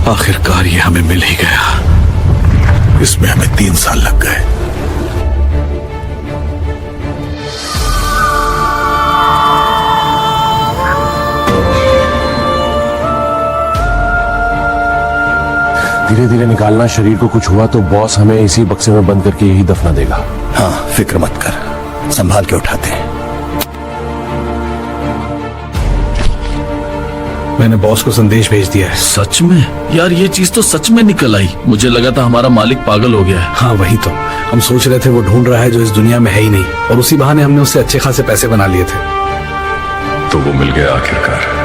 आखिरकार ये हमें मिल ही गया। इसमें हमें 3 साल लग गए। धीरे धीरे निकालना। शरीर को कुछ हुआ तो बॉस हमें इसी बक्से में बंद करके यही दफना देगा। हाँ, फिक्र मत कर, संभाल के उठाते हैं। मैंने बॉस को संदेश भेज दिया है। सच में? यार ये चीज तो सच में निकल आई। मुझे लगा था हमारा मालिक पागल हो गया है। हाँ वही तो, हम सोच रहे थे वो ढूंढ रहा है जो इस दुनिया में है ही नहीं, और उसी बहाने हमने उससे अच्छे खासे पैसे बना लिए थे। तो वो मिल गया आखिरकार।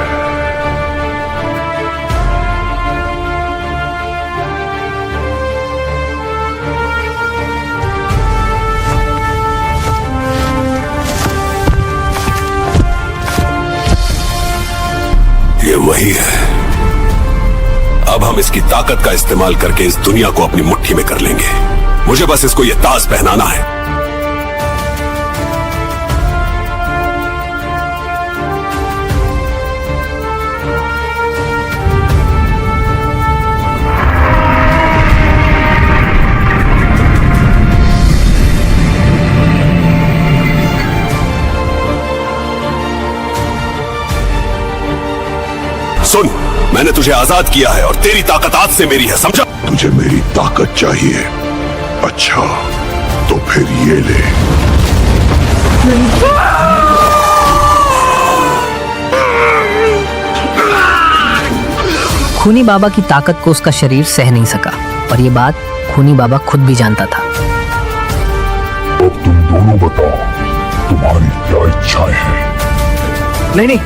ये वही है। अब हम इसकी ताकत का इस्तेमाल करके इस दुनिया को अपनी मुट्ठी में कर लेंगे। मुझे बस इसको ये ताज पहनाना है। सुन, मैंने तुझे आजाद किया है और तेरी ताकत आज से मेरी है, समझा? तुझे मेरी ताकत चाहिए? अच्छा, तो फिर ये ले। खूनी बाबा की ताकत को उसका शरीर सह नहीं सका, और ये बात खूनी बाबा खुद भी जानता था। अब तुम दोनों बताओ, तुम्हारी क्या इच्छाएं हैं? नहीं नहीं,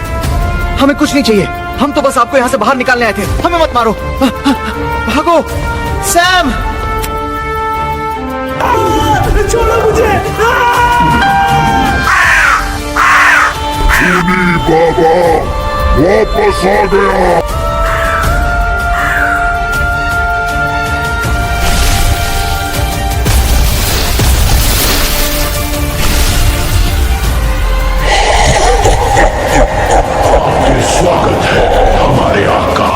हमें कुछ नहीं चाहिए। हम तो बस आपको यहाँ से बाहर निकालने आए थे। हमें मत मारो, भागो। सैम, छोड़ो मुझे। खूनी बाबा वापस आ गया। स्वागत है हमारे आका।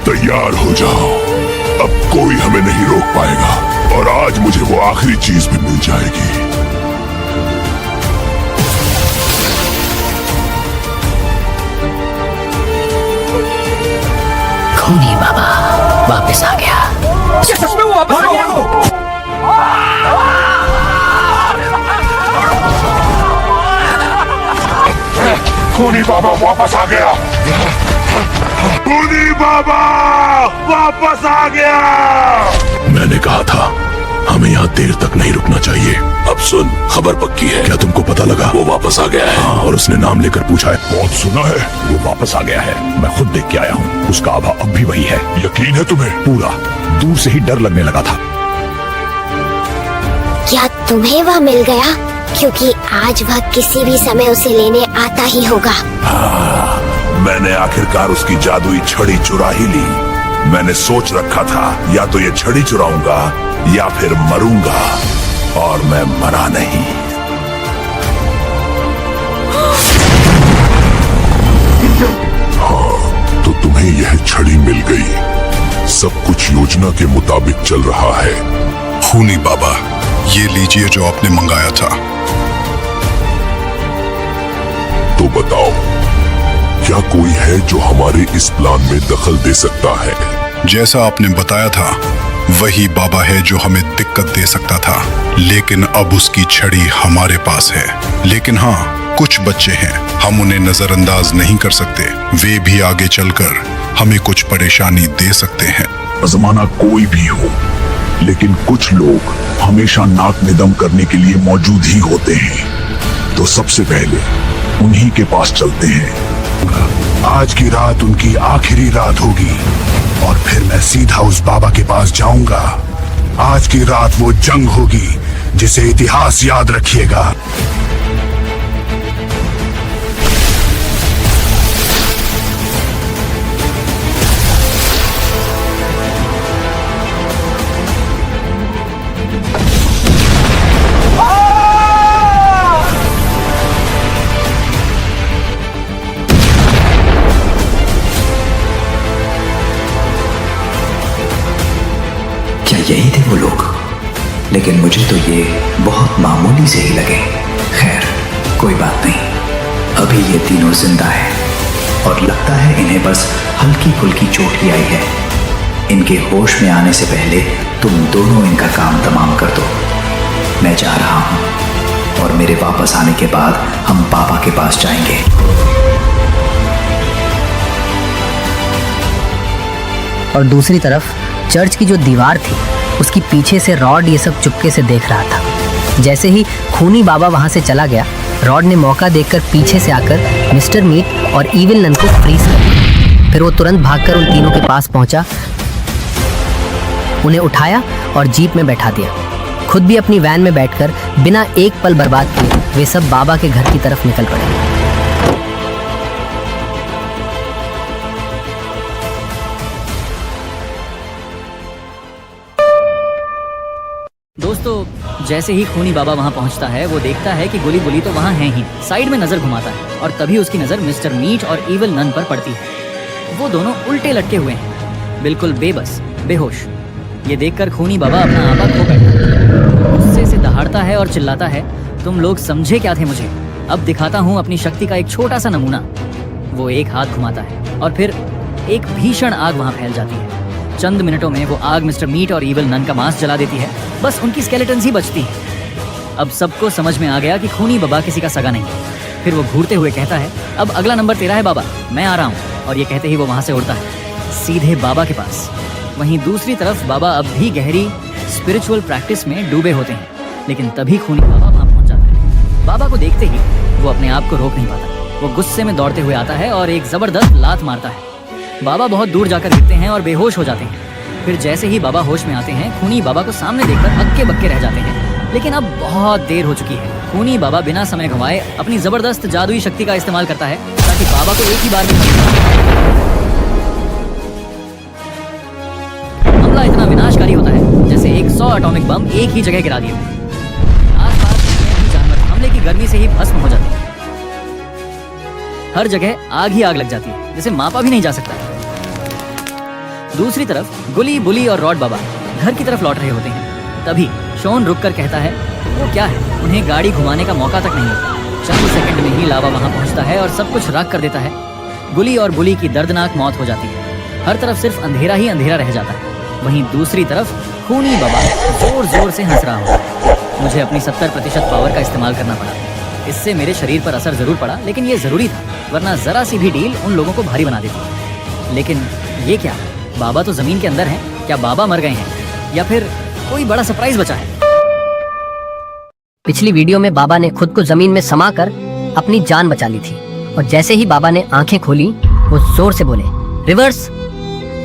तैयार हो जाओ, अब कोई हमें नहीं रोक पाएगा, और आज मुझे वो आखिरी चीज भी मिल जाएगी। खूनी बाबा वापस आ गया। सच में वो वापस आ गया? खूनी बाबा वापस आ गया। खूनी बाबा वापस आ गया। मैंने कहा था हमें यहाँ देर तक नहीं रुकना चाहिए। अब सुन, खबर पक्की है। क्या तुमको पता लगा? वो वापस आ गया है। हाँ, और उसने नाम लेकर पूछा है। बहुत सुना है। वो वापस आ गया है, मैं खुद देख के आया हूँ। उसका आभा अब भी वही है। यकीन है तुम्हें? पूरा। दूर से ही डर लगने लगा था। क्या तुम्हें वह मिल गया? क्योंकि आज वह किसी भी समय उसे लेने आता ही होगा। हाँ, मैंने आखिरकार उसकी जादुई छड़ी चुरा ही ली। मैंने सोच रखा था या तो ये छड़ी चुराऊंगा या फिर मरूंगा, और मैं मरा नहीं। हाँ, तो तुम्हें यह छड़ी मिल गई। सब कुछ योजना के मुताबिक चल रहा है। खूनी बाबा, ये लीजिए जो आपने मंगाया था। तो बताओ, क्या कोई है जो हमारे इस प्लान में दखल दे सकता है? जैसा आपने बताया था, वही बाबा है जो हमें दिक्कत दे सकता था, लेकिन अब उसकी छड़ी हमारे पास है। लेकिन हाँ, कुछ बच्चे हैं, हम उन्हें नजरअंदाज नहीं कर सकते। वे भी आगे चलकर हमें कुछ परेशानी दे सकते हैं। जमाना कोई भी हो, लेकिन कुछ लोग हमेशा नाक में दम करने के लिए मौजूद ही होते हैं। तो सबसे पहले उन्हीं के पास चलते हैं। आज की रात उनकी आखिरी रात होगी, और फिर मैं सीधा उस बाबा के पास जाऊंगा। आज की रात वो जंग होगी जिसे इतिहास याद रखिएगा। यही थे वो लोग, लेकिन मुझे तो ये बहुत मामूली से ही लगे। खैर कोई बात नहीं, अभी ये तीनों जिंदा है और लगता है इन्हें बस हल्की फुल्की चोट ही आई है। इनके होश में आने से पहले तुम दोनों इनका काम तमाम कर दो। मैं जा रहा हूं और मेरे वापस आने के बाद हम पापा के पास जाएंगे। और दूसरी तरफ चर्च की जो दीवार थी उसकी पीछे से रॉड ये सब चुपके से देख रहा था। जैसे ही खूनी बाबा वहां से चला गया, रॉड ने मौका देखकर पीछे से आकर मिस्टर मीट और इविल नन को फ्रीज कर दिया। फिर वो तुरंत भागकर उन तीनों के पास पहुंचा, उन्हें उठाया और जीप में बैठा दिया। खुद भी अपनी वैन में बैठकर बिना एक पल बर्बाद किए वे सब बाबा के घर की तरफ निकल पड़े। दोस्तों, जैसे ही खूनी बाबा वहाँ पहुँचता है वो देखता है कि गुली बुली तो वहाँ है ही। साइड में नजर घुमाता है और तभी उसकी नजर मिस्टर मीट और इविल नन पर पड़ती है। वो दोनों उल्टे लटके हुए हैं, बिल्कुल बेबस, बेहोश। ये देखकर खूनी बाबा अपना आपा खो बैठा, गुस्से से दहाड़ता है और चिल्लाता है, तुम लोग समझे क्या थे मुझे? अब दिखाता हूँ अपनी शक्ति का एक छोटा सा नमूना। वो एक हाथ घुमाता है और फिर एक भीषण आग वहाँ फैल जाती है। चंद मिनटों में वो आग मिस्टर मीट और इविल नन का मांस जला देती है, बस उनकी स्केलेटन्स ही बचती है। अब सबको समझ में आ गया कि खूनी बाबा किसी का सगा नहीं। फिर वो घूरते हुए कहता है, अब अगला नंबर तेरा है बाबा, मैं आ रहा हूँ। और ये कहते ही वो वहाँ से उड़ता है सीधे बाबा के पास। वहीं दूसरी तरफ बाबा अब भी गहरी स्पिरिचुअल प्रैक्टिस में डूबे होते हैं, लेकिन तभी खूनी बाबा वहाँ पहुँच जाता है। बाबा को देखते ही वो अपने आप को रोक नहीं पाता। वो गुस्से में दौड़ते हुए आता है और एक जबरदस्त लात मारता है। बाबा बहुत दूर जाकर गिरते हैं और बेहोश हो जाते हैं। फिर जैसे ही बाबा होश में आते हैं, खूनी बाबा को सामने देखकर हक्के बक्के रह जाते हैं। लेकिन अब बहुत देर हो चुकी है। खूनी बाबा बिना समय गंवाए अपनी जबरदस्त जादुई शक्ति का इस्तेमाल करता है ताकि बाबा को एक ही बार में हमला इतना विनाशकारी होता है जैसे 100 एटॉमिक बम एक ही जगह गिरा दिए। आसपास के जानवर हमले की गर्मी से ही भस्म हो जाते हैं। हर जगह आग ही आग लग जाती है, जिसे मापा भी नहीं जा सकता। दूसरी तरफ गुली बुली और रॉड बाबा घर की तरफ लौट रहे होते हैं। तभी शॉन रुककर कहता है, वो क्या है, उन्हें गाड़ी घुमाने का मौका तक नहीं। चंद सेकंड में ही लावा वहां पहुंचता है और सब कुछ राख कर देता है। गुली और बुली की दर्दनाक मौत हो जाती है। हर तरफ सिर्फ अंधेरा ही अंधेरा रह जाता है। वहीं दूसरी तरफ खूनी बाबा जोर जोर से हंस रहा होता। मुझे अपनी 70% पावर का इस्तेमाल करना पड़ा। इससे मेरे शरीर पर असर जरूर पड़ा, लेकिन ये जरूरी था, वरना जरा सी भी डील उन लोगों को भारी बना देती। लेकिन ये क्या, बाबा तो जमीन के अंदर हैं। क्या बाबा मर गए हैं या फिर कोई बड़ा सरप्राइज बचा है? पिछली वीडियो में बाबा ने खुद को जमीन में समाकर अपनी जान बचा ली थी और जैसे ही बाबा ने आंखें खोली वो जोर से बोले, रिवर्स।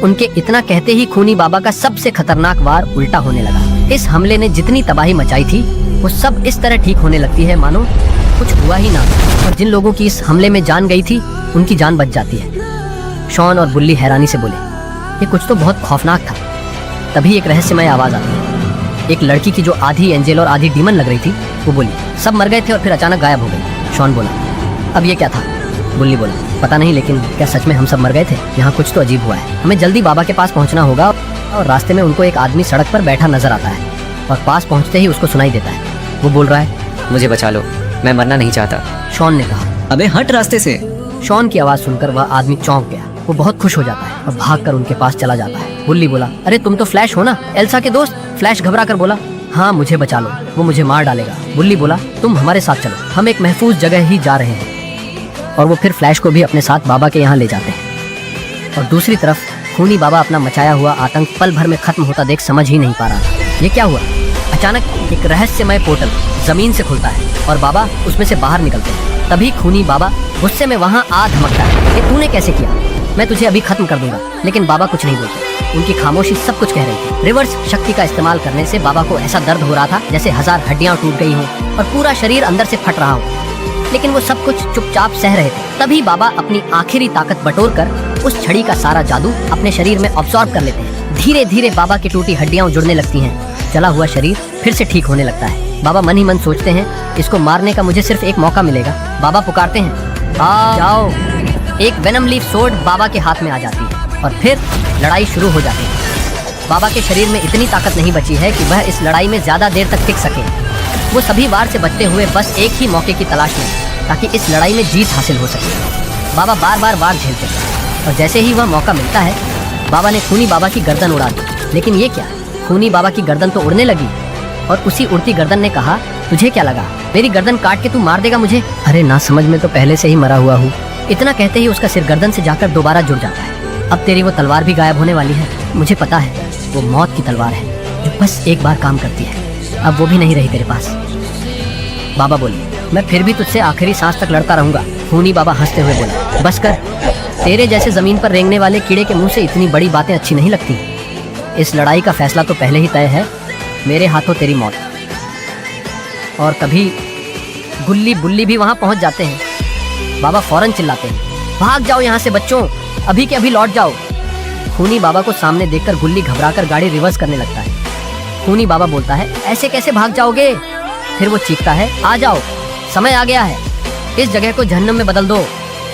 उनके इतना कहते ही खूनी बाबा का सबसे खतरनाक वार उल्टा होने लगा। इस हमले ने जितनी तबाही मचाई थी वो सब इस तरह ठीक होने लगती है मानो कुछ हुआ ही ना। और जिन लोगों की इस हमले में जान गई थी उनकी जान बच जाती है। शॉन और बुल्ली हैरानी से बोले, ये कुछ तो बहुत खौफनाक था। तभी एक रहस्यमय आवाज आती है। एक लड़की की जो आधी एंजल और आधी डीमन लग रही थी वो बोली, सब मर गए थे और फिर अचानक गायब हो गए। शॉन बोला, अब ये क्या था? बुल्ली बोला, पता नहीं, लेकिन क्या सच में हम सब मर गए थे? यहाँ कुछ तो अजीब हुआ है। हमें जल्दी बाबा के पास पहुँचना होगा। और रास्ते में उनको एक आदमी सड़क पर बैठा नजर आता है और पास पहुँचते ही उसको सुनाई देता है। वो बोल रहा है, मुझे बचा लो, मैं मरना नहीं चाहता। शॉन ने कहा, अबे हट रास्ते से। शॉन की आवाज सुनकर वह आदमी चौंक गया। वो बहुत खुश हो जाता है और भागकर उनके पास चला जाता है। बुल्ली बोला, अरे तुम तो फ्लैश हो ना, एल्सा के दोस्त। फ्लैश घबरा कर बोला, हाँ मुझे बचा लो, वो मुझे मार डालेगा। बुल्ली बोला, तुम हमारे साथ चलो, हम एक महफूज जगह ही जा रहे हैं। और वो फिर फ्लैश को भी अपने साथ बाबा के यहाँ ले जाते हैं। और दूसरी तरफ खूनी बाबा अपना मचाया हुआ आतंक पल भर में खत्म होता देख समझ ही नहीं पा रहा था। ये क्या हुआ? अचानक एक रहस्यमय पोर्टल जमीन से खुलता है और बाबा उसमें से बाहर निकलते हैं। तभी खूनी बाबा गुस्से में वहाँ आ धमकता है, ये तूने कैसे किया? मैं तुझे अभी खत्म कर दूंगा। लेकिन बाबा कुछ नहीं बोलते। उनकी खामोशी सब कुछ कह रही थी। रिवर्स शक्ति का इस्तेमाल करने से बाबा को ऐसा दर्द हो रहा था जैसे 1000 हड्डियां टूट गई हों और पूरा शरीर अंदर से फट रहा हो। लेकिन वो सब कुछ चुपचाप सह रहे थे। तभी बाबा अपनी आखिरी ताकत बटोरकर उस छड़ी का सारा जादू अपने शरीर में अब्सॉर्ब कर लेते हैं। धीरे धीरे बाबा की टूटी हड्डियां जुड़ने लगती हैं। जला हुआ शरीर फिर से ठीक होने लगता है। बाबा मन ही मन सोचते हैं, इसको मारने का मुझे सिर्फ एक मौका मिलेगा। बाबा पुकारते हैं, आ जाओ। एक वेनम लीफ सोर्ड बाबा के हाथ में आ जाती है और फिर लड़ाई शुरू हो जाती है। बाबा के शरीर में इतनी ताकत नहीं बची है कि वह इस लड़ाई में ज्यादा देर तक टिक सके। वो सभी वार से बचते हुए बस एक ही मौके की तलाश में, ताकि इस लड़ाई में जीत हासिल हो सके। बाबा बार बार वार झेलते थे और जैसे ही वह मौका मिलता है, बाबा ने खूनी बाबा की गर्दन उड़ा दी। लेकिन ये क्या, खूनी बाबा की गर्दन तो उड़ने लगी और उसी उड़ती गर्दन ने कहा, तुझे क्या लगा मेरी गर्दन काट के तू मार देगा मुझे? अरे ना समझ में तो पहले से ही मरा हुआ हूँ। इतना कहते ही उसका सिर गर्दन से जाकर दोबारा जुड़ जाता है। अब तेरी वो तलवार भी गायब होने वाली है। मुझे पता है वो मौत की तलवार है जो बस एक बार काम करती है। अब वो भी नहीं रही तेरे पास। बाबा बोले, मैं फिर भी तुझसे आखिरी सांस तक लड़ता रहूंगा। खूनी बाबा हंसते हुए बोला, बस कर, तेरे जैसे जमीन पर रेंगने वाले कीड़े के मुंह से इतनी बड़ी बातें अच्छी नहीं लगती। इस लड़ाई का फैसला तो पहले ही तय है, मेरे हाथों तेरी मौत। और तभी गुल्ली बुल्ली भी वहां पहुंच जाते हैं। बाबा फौरन चिल्लाते हैं, भाग जाओ यहाँ से बच्चों, अभी के अभी लौट जाओ। खूनी बाबा को सामने देखकर गुल्ली घबराकर गाड़ी रिवर्स करने लगता है। खूनी बाबा बोलता है, ऐसे कैसे भाग जाओगे? फिर वो चीखता है, आ जाओ, समय आ गया है, इस जगह को जहन्नम में बदल दो,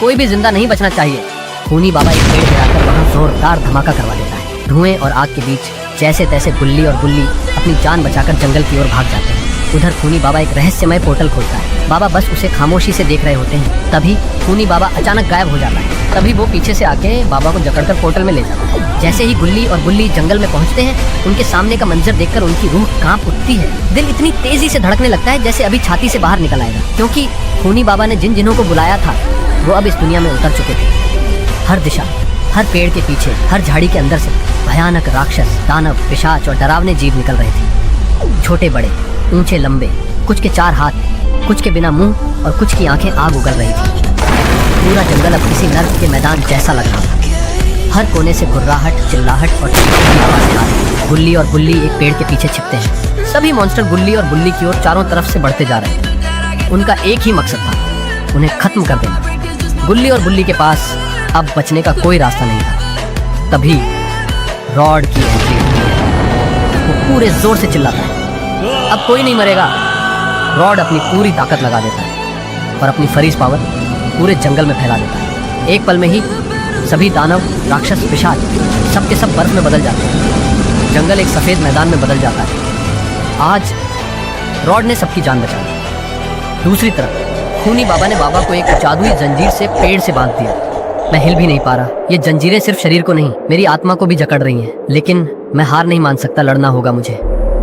कोई भी जिंदा नहीं बचना चाहिए। खूनी बाबा एक पेड़ गिराकर वहाँ जोरदार धमाका करवा देता है। धुएं और आग के बीच जैसे तैसे गुल्ली और बुल्ली अपनी जान बचाकर जंगल की ओर भाग जाते हैं। उधर खूनी बाबा एक रहस्यमय पोर्टल खोलता है। बाबा बस उसे खामोशी से देख रहे होते हैं। तभी खूनी बाबा अचानक गायब हो जाता है। तभी वो पीछे से आके बाबा को जकड़कर पोर्टल में ले जाता है। जैसे ही गुल्ली और बुल्ली जंगल में पहुंचते हैं, उनके सामने का मंजर देखकर उनकी रूह कांप उठती है। दिल इतनी तेजी से धड़कने लगता है जैसे अभी छाती से बाहर निकल आएगा, क्योंकि खूनी बाबा ने जिन जिन्हों को बुलाया था वो अब इस दुनिया में उतर चुके थे। हर दिशा, हर पेड़ के पीछे, हर झाड़ी के अंदर से भयानक राक्षस, दानव, पिशाच और डरावने जीव निकल रहे थे। छोटे बड़े, ऊंचे लंबे, कुछ के 4 हाथ, कुछ के बिना मुंह और कुछ की आंखें आग उगल रही थी। पूरा जंगल अब किसी नर्क के मैदान जैसा लग रहा था। हर कोने से गुर्राहट, चिल्लाहट और चीखने की आवाज़ें आ रही। गुल्ली और बुल्ली एक पेड़ के पीछे छिपते हैं। सभी मॉन्स्टर गुल्ली और बुल्ली की ओर चारों तरफ से बढ़ते जा रहे हैं। उनका एक ही मकसद था, उन्हें खत्म कर देना। गुल्ली और बुल्ली के पास अब बचने का कोई रास्ता नहीं था। तभी रॉड की एंट्री होती है। वो पूरे जोर से चिल्लाता है, अब कोई नहीं मरेगा। रॉड अपनी पूरी ताकत लगा देता है और अपनी फरीस पावर पूरे जंगल में फैला देता है। एक पल में ही सभी दानव, राक्षस, पिशाच सब के सब बर्फ में बदल जाते हैं। जंगल एक सफेद मैदान में बदल जाता है। आज रॉड ने सबकी जान बचा ली। दूसरी तरफ खूनी बाबा ने बाबा को एक जादुई जंजीर से पेड़ से बांध दिया। मैं हिल भी नहीं पा रहा। ये जंजीरें सिर्फ शरीर को नहीं, मेरी आत्मा को भी जकड़ रही हैं। लेकिन मैं हार नहीं मान सकता, लड़ना होगा मुझे।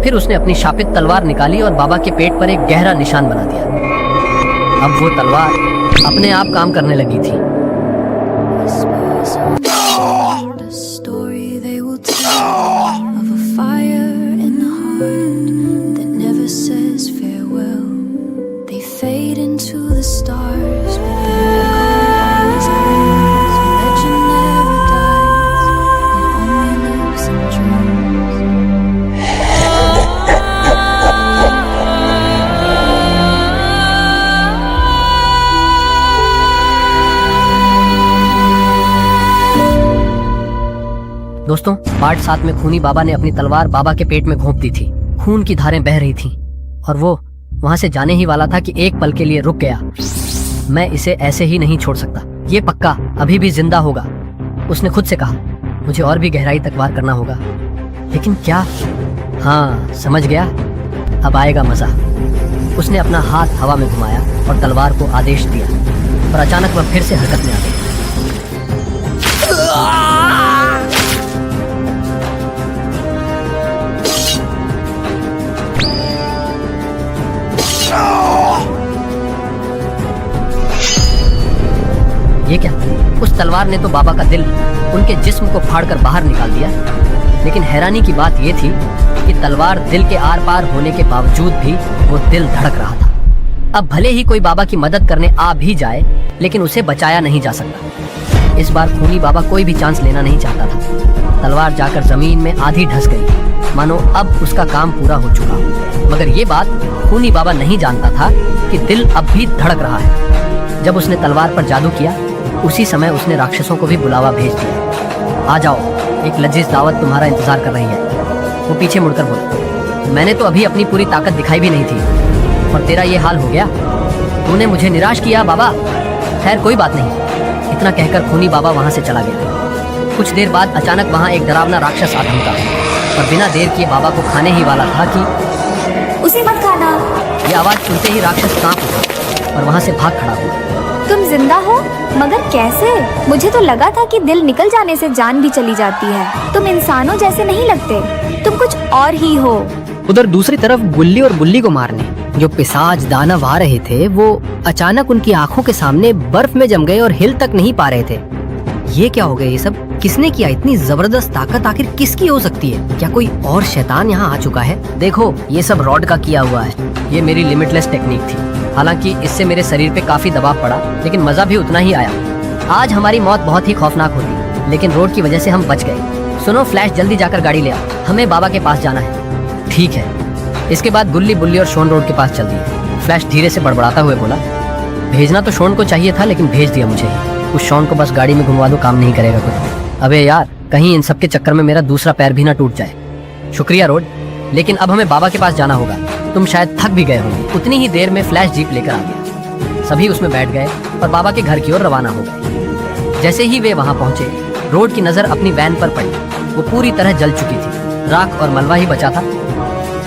फिर उसने अपनी शापित तलवार निकाली और बाबा के पेट पर एक गहरा निशान बना दिया। अब वो तलवार अपने आप काम करने लगी थी। दोस्तों, पार्ट 7 में खूनी बाबा ने अपनी तलवार बाबा के पेट में घोंप दी थी। खून की धारें बह रही थीं और वो वहां से जाने ही वाला था कि एक पल के लिए रुक गया। मैं इसे ऐसे ही नहीं छोड़ सकता, ये पक्का अभी भी जिंदा होगा। उसने खुद से कहा, मुझे और भी गहराई तक वार करना होगा। लेकिन क्या? हाँ, समझ गया, अब आएगा मजा। उसने अपना हाथ हवा में घुमाया और तलवार को आदेश दिया और अचानक वह फिर से हरकत में आ गई। ये क्या? उस तलवार ने तो बाबा का दिल, उनके जिस्म को फाड़कर बाहर निकाल दिया। लेकिन हैरानी की बात यह थी कि तलवार दिल के आर पार होने के बावजूद भी वो दिल धड़क रहा था। अब भले ही कोई बाबा की मदद करने आ भी जाए, लेकिन उसे बचाया नहीं जा सकता। इस बार खूनी बाबा कोई भी चांस लेना नहीं चाहता था। तलवार जाकर जमीन में आधी ढस गई, मानो अब उसका काम पूरा हो चुका। मगर ये बात खूनी बाबा नहीं जानता था कि दिल अब भी धड़क रहा है। जब उसने तलवार पर जादू किया, उसी समय उसने राक्षसों को भी बुलावा भेज दिया। आ जाओ, एक लजीज दावत तुम्हारा इंतजार कर रही है। वो पीछे मुड़कर बोला, मैंने तो अभी अपनी पूरी ताकत दिखाई भी नहीं थी और तेरा ये हाल हो गया। तूने मुझे निराश किया बाबा। खैर कोई बात नहीं। इतना कहकर खूनी बाबा वहां से चला गया। कुछ देर बाद अचानक वहां एक डरावना राक्षस आ धमका। और बिना देर किए बाबा को खाने ही वाला था कि उसे मत खाना। ये आवाज सुनते ही राक्षस कांप उठा और वहाँ से भाग खड़ा हुआ। तुम जिंदा हो, मगर कैसे? मुझे तो लगा था कि दिल निकल जाने से जान भी चली जाती है। तुम इंसानों जैसे नहीं लगते, तुम कुछ और ही हो। उधर दूसरी तरफ गुल्ली और बुल्ली को मारने जो पिशाच दानव आ रहे थे, वो अचानक उनकी आंखों के सामने बर्फ में जम गए और हिल तक नहीं पा रहे थे। ये क्या हो गया? ये सब किसने किया? इतनी जबरदस्त ताकत आखिर किसकी हो सकती है? क्या कोई और शैतान यहाँ आ चुका है? देखो, ये सब रॉड का किया हुआ है। ये मेरी लिमिटलेस टेक्निक थी। हालांकि इससे मेरे शरीर पे काफी दबाव पड़ा, लेकिन मजा भी उतना ही आया। आज हमारी मौत बहुत ही खौफनाक होती, लेकिन रोड की वजह से हम बच गए। सुनो फ्लैश, जल्दी जाकर गाड़ी ले आओ, हमें बाबा के पास जाना है। ठीक है। इसके बाद गुल्ली, बुल्ली और शोन रोड के पास चल दिए। फ्लैश धीरे से बड़बड़ाता हुए बोला, भेजना तो शोन को चाहिए था, लेकिन भेज दिया मुझे। उस शोन को बस गाड़ी में घुमवा दो, काम नहीं करेगा कुछ। अबे यार, कहीं इन सब के चक्कर में मेरा दूसरा पैर भी ना टूट जाए। शुक्रिया रोड, लेकिन अब हमें बाबा के पास जाना होगा। तुम शायद थक भी गए होंगे। उतनी ही देर में फ्लैश जीप लेकर आ गया। सभी उसमें बैठ गए और बाबा के घर की ओर रवाना हो गए। जैसे ही वे वहाँ पहुँचे, रोड की नजर अपनी वैन पर पड़ी। वो पूरी तरह जल चुकी थी, राख और मलबा ही बचा था।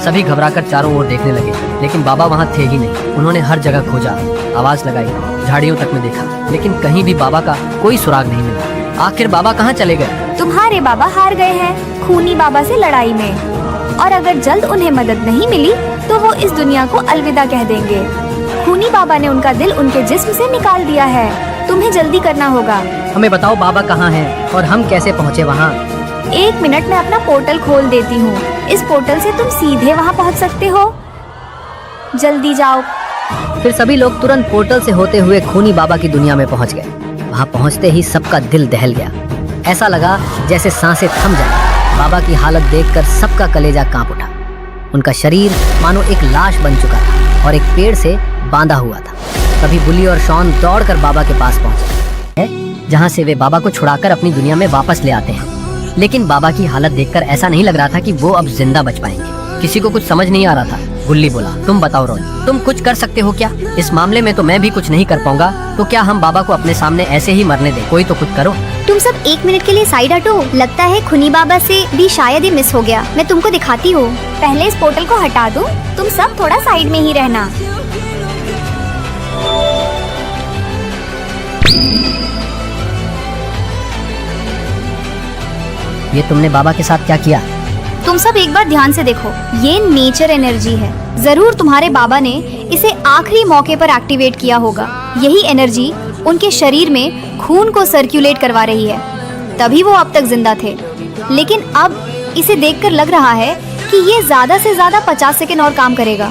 सभी घबराकर चारों ओर देखने लगे, लेकिन बाबा वहाँ थे ही नहीं। उन्होंने हर जगह खोजा, आवाज लगाई, झाड़ियों तक में देखा, लेकिन कहीं भी बाबा का कोई सुराग नहीं मिला। आखिर बाबा कहाँ चले गए? तुम्हारे बाबा हार गए हैं खूनी बाबा से लड़ाई में, और अगर जल्द उन्हें मदद नहीं मिली तो वो इस दुनिया को अलविदा कह देंगे। खूनी बाबा ने उनका दिल उनके जिस्म से निकाल दिया है। तुम्हें जल्दी करना होगा। हमें बताओ बाबा कहाँ हैं और हम कैसे पहुँचे वहाँ? 1 मिनट में अपना पोर्टल खोल देती हूँ। इस पोर्टल से तुम सीधे वहाँ पहुँच सकते हो। जल्दी जाओ। फिर सभी लोग तुरंत पोर्टल से होते हुए खूनी बाबा की दुनिया में पहुँच गए। वहाँ पहुँचते ही सबका दिल दहल गया। ऐसा लगा जैसे सांसें थम जाए। बाबा की हालत देखकर सबका कलेजा कांप उठा। उनका शरीर मानो एक लाश बन चुका था और एक पेड़ से बांधा हुआ था। तभी बुल्ली और शॉन दौड़कर बाबा के पास पहुंचे, जहां से वे बाबा को छुड़ाकर अपनी दुनिया में वापस ले आते हैं। लेकिन बाबा की हालत देखकर ऐसा नहीं लग रहा था कि वो अब जिंदा बच पाएंगे। किसी को कुछ समझ नहीं आ रहा था। बुल्ली बोला, तुम बताओ रोन, तुम कुछ कर सकते हो क्या? इस मामले में तो मैं भी कुछ नहीं कर पाऊंगा, तो क्या हम बाबा को अपने सामने ऐसे ही मरने दें? कोई तो कुछ करो। तुम सब 1 मिनट के लिए साइड हटो। लगता है खूनी बाबा से भी शायद ही मिस हो गया। मैं तुमको दिखाती हूँ। पहले इस पोर्टल को हटा दो। तुम सब थोड़ा साइड में ही रहना। ये तुमने बाबा के साथ क्या किया? तुम सब एक बार ध्यान से देखो। ये नेचर एनर्जी है। जरूर तुम्हारे बाबा ने इसे आखिरी मौके पर एक्टिवेट किया होगा। यही एनर्जी उनके शरीर में खून को सर्कुलेट करवा रही है, तभी वो अब तक जिंदा थे। लेकिन अब इसे देखकर लग रहा है कि ये ज्यादा से ज्यादा 50 सेकंड और काम करेगा।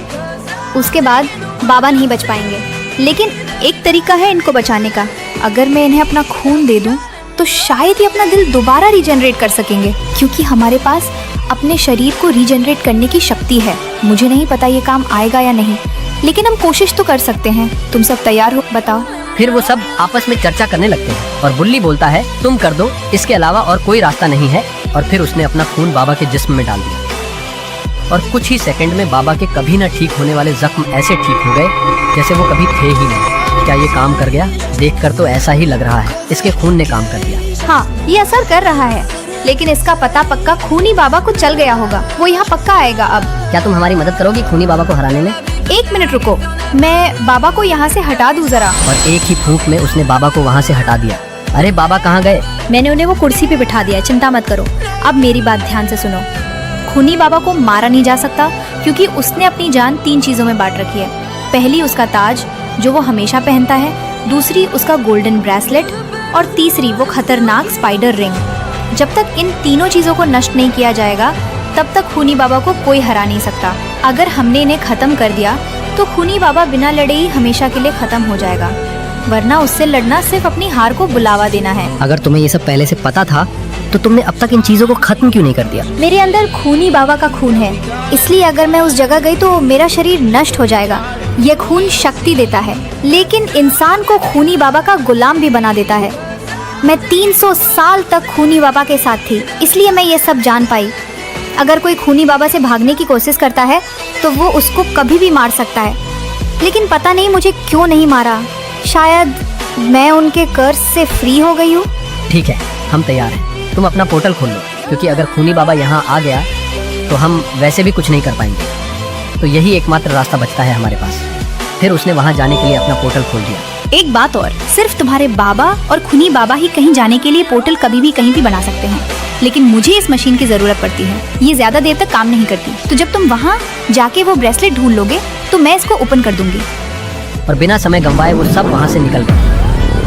उसके बाद बाबा नहीं बच पाएंगे। लेकिन एक तरीका है इनको बचाने का। अगर मैं इन्हें अपना खून दे दूं तो शायद ये अपना दिल दोबारा रीजनरेट कर सकेंगे, क्योंकि हमारे पास अपने शरीर को रीजनरेट करने की शक्ति है। मुझे नहीं पता ये काम आएगा या नहीं, लेकिन हम कोशिश तो कर सकते हैं। तुम सब तैयार हो? बताओ। फिर वो सब आपस में चर्चा करने लगते हैं और बुल्ली बोलता है, तुम कर दो, इसके अलावा और कोई रास्ता नहीं है। और फिर उसने अपना खून बाबा के जिस्म में डाल दिया और कुछ ही सेकंड में बाबा के कभी न ठीक होने वाले जख्म ऐसे ठीक हो गए जैसे वो कभी थे ही नहीं। क्या ये काम कर गया? देखकर तो ऐसा ही लग रहा है। इसके खून ने काम कर दिया। हाँ, ये असर कर रहा है, लेकिन इसका पता पक्का खूनी बाबा को चल गया होगा। वो यहाँ पक्का आएगा अब। क्या तुम हमारी मदद करोगी खूनी बाबा को हराने में? 1 मिनट रुको, मैं बाबा को यहाँ से हटा दूं जरा। और एक ही फूंक में उसने बाबा को वहाँ से हटा दिया। अरे बाबा कहाँ गए? मैंने उन्हें वो कुर्सी पे बिठा दिया, चिंता मत करो। अब मेरी बात ध्यान से सुनो। खूनी बाबा को मारा नहीं जा सकता, क्योंकि उसने अपनी जान 3 चीजों में बांट रखी है। पहली उसका ताज जो वो हमेशा पहनता है, दूसरी उसका गोल्डन ब्रेसलेट, और तीसरी वो खतरनाक स्पाइडर रिंग। जब तक इन तीनों चीजों को नष्ट नहीं किया जाएगा, तब तक खूनी बाबा को कोई हरा नहीं सकता। अगर हमने इन्हें खत्म कर दिया तो खूनी बाबा बिना लड़े ही हमेशा के लिए खत्म हो जाएगा, वरना उससे लड़ना सिर्फ अपनी हार को बुलावा देना है। अगर तुम्हें ये सब पहले से पता था तो तुमने अब तक इन चीजों को खत्म क्यों नहीं कर दिया? मेरे अंदर खूनी बाबा का खून है, इसलिए अगर मैं उस जगह गई तो मेरा शरीर नष्ट हो जाएगा। यह खून शक्ति देता है, लेकिन इंसान को खूनी बाबा का गुलाम भी बना देता है। मैं 300 साल तक खूनी बाबा के साथ थी, इसलिए मैं ये सब जान पाई। अगर कोई खूनी बाबा से भागने की कोशिश करता है तो वो उसको कभी भी मार सकता है, लेकिन पता नहीं मुझे क्यों नहीं मारा। शायद मैं उनके कर्ज से फ्री हो गई हूँ। ठीक है, हम तैयार हैं। तुम अपना पोर्टल खोल लो, क्योंकि अगर खूनी बाबा यहाँ आ गया तो हम वैसे भी कुछ नहीं कर पाएंगे। तो यही एकमात्र रास्ता बचता है हमारे पास। फिर उसने वहाँ जाने के लिए अपना पोर्टल खोल दिया। एक बात और, सिर्फ तुम्हारे बाबा और खूनी बाबा ही कहीं जाने के लिए पोर्टल कभी भी कहीं भी बना सकते हैं, लेकिन मुझे इस मशीन की जरूरत पड़ती है। ये ज्यादा देर तक काम नहीं करती, तो जब तुम वहाँ जाके वो ब्रेसलेट ढूंढ लोगे तो मैं इसको ओपन कर दूंगी। और बिना समय गंवाए वो सब वहाँ से निकल गए।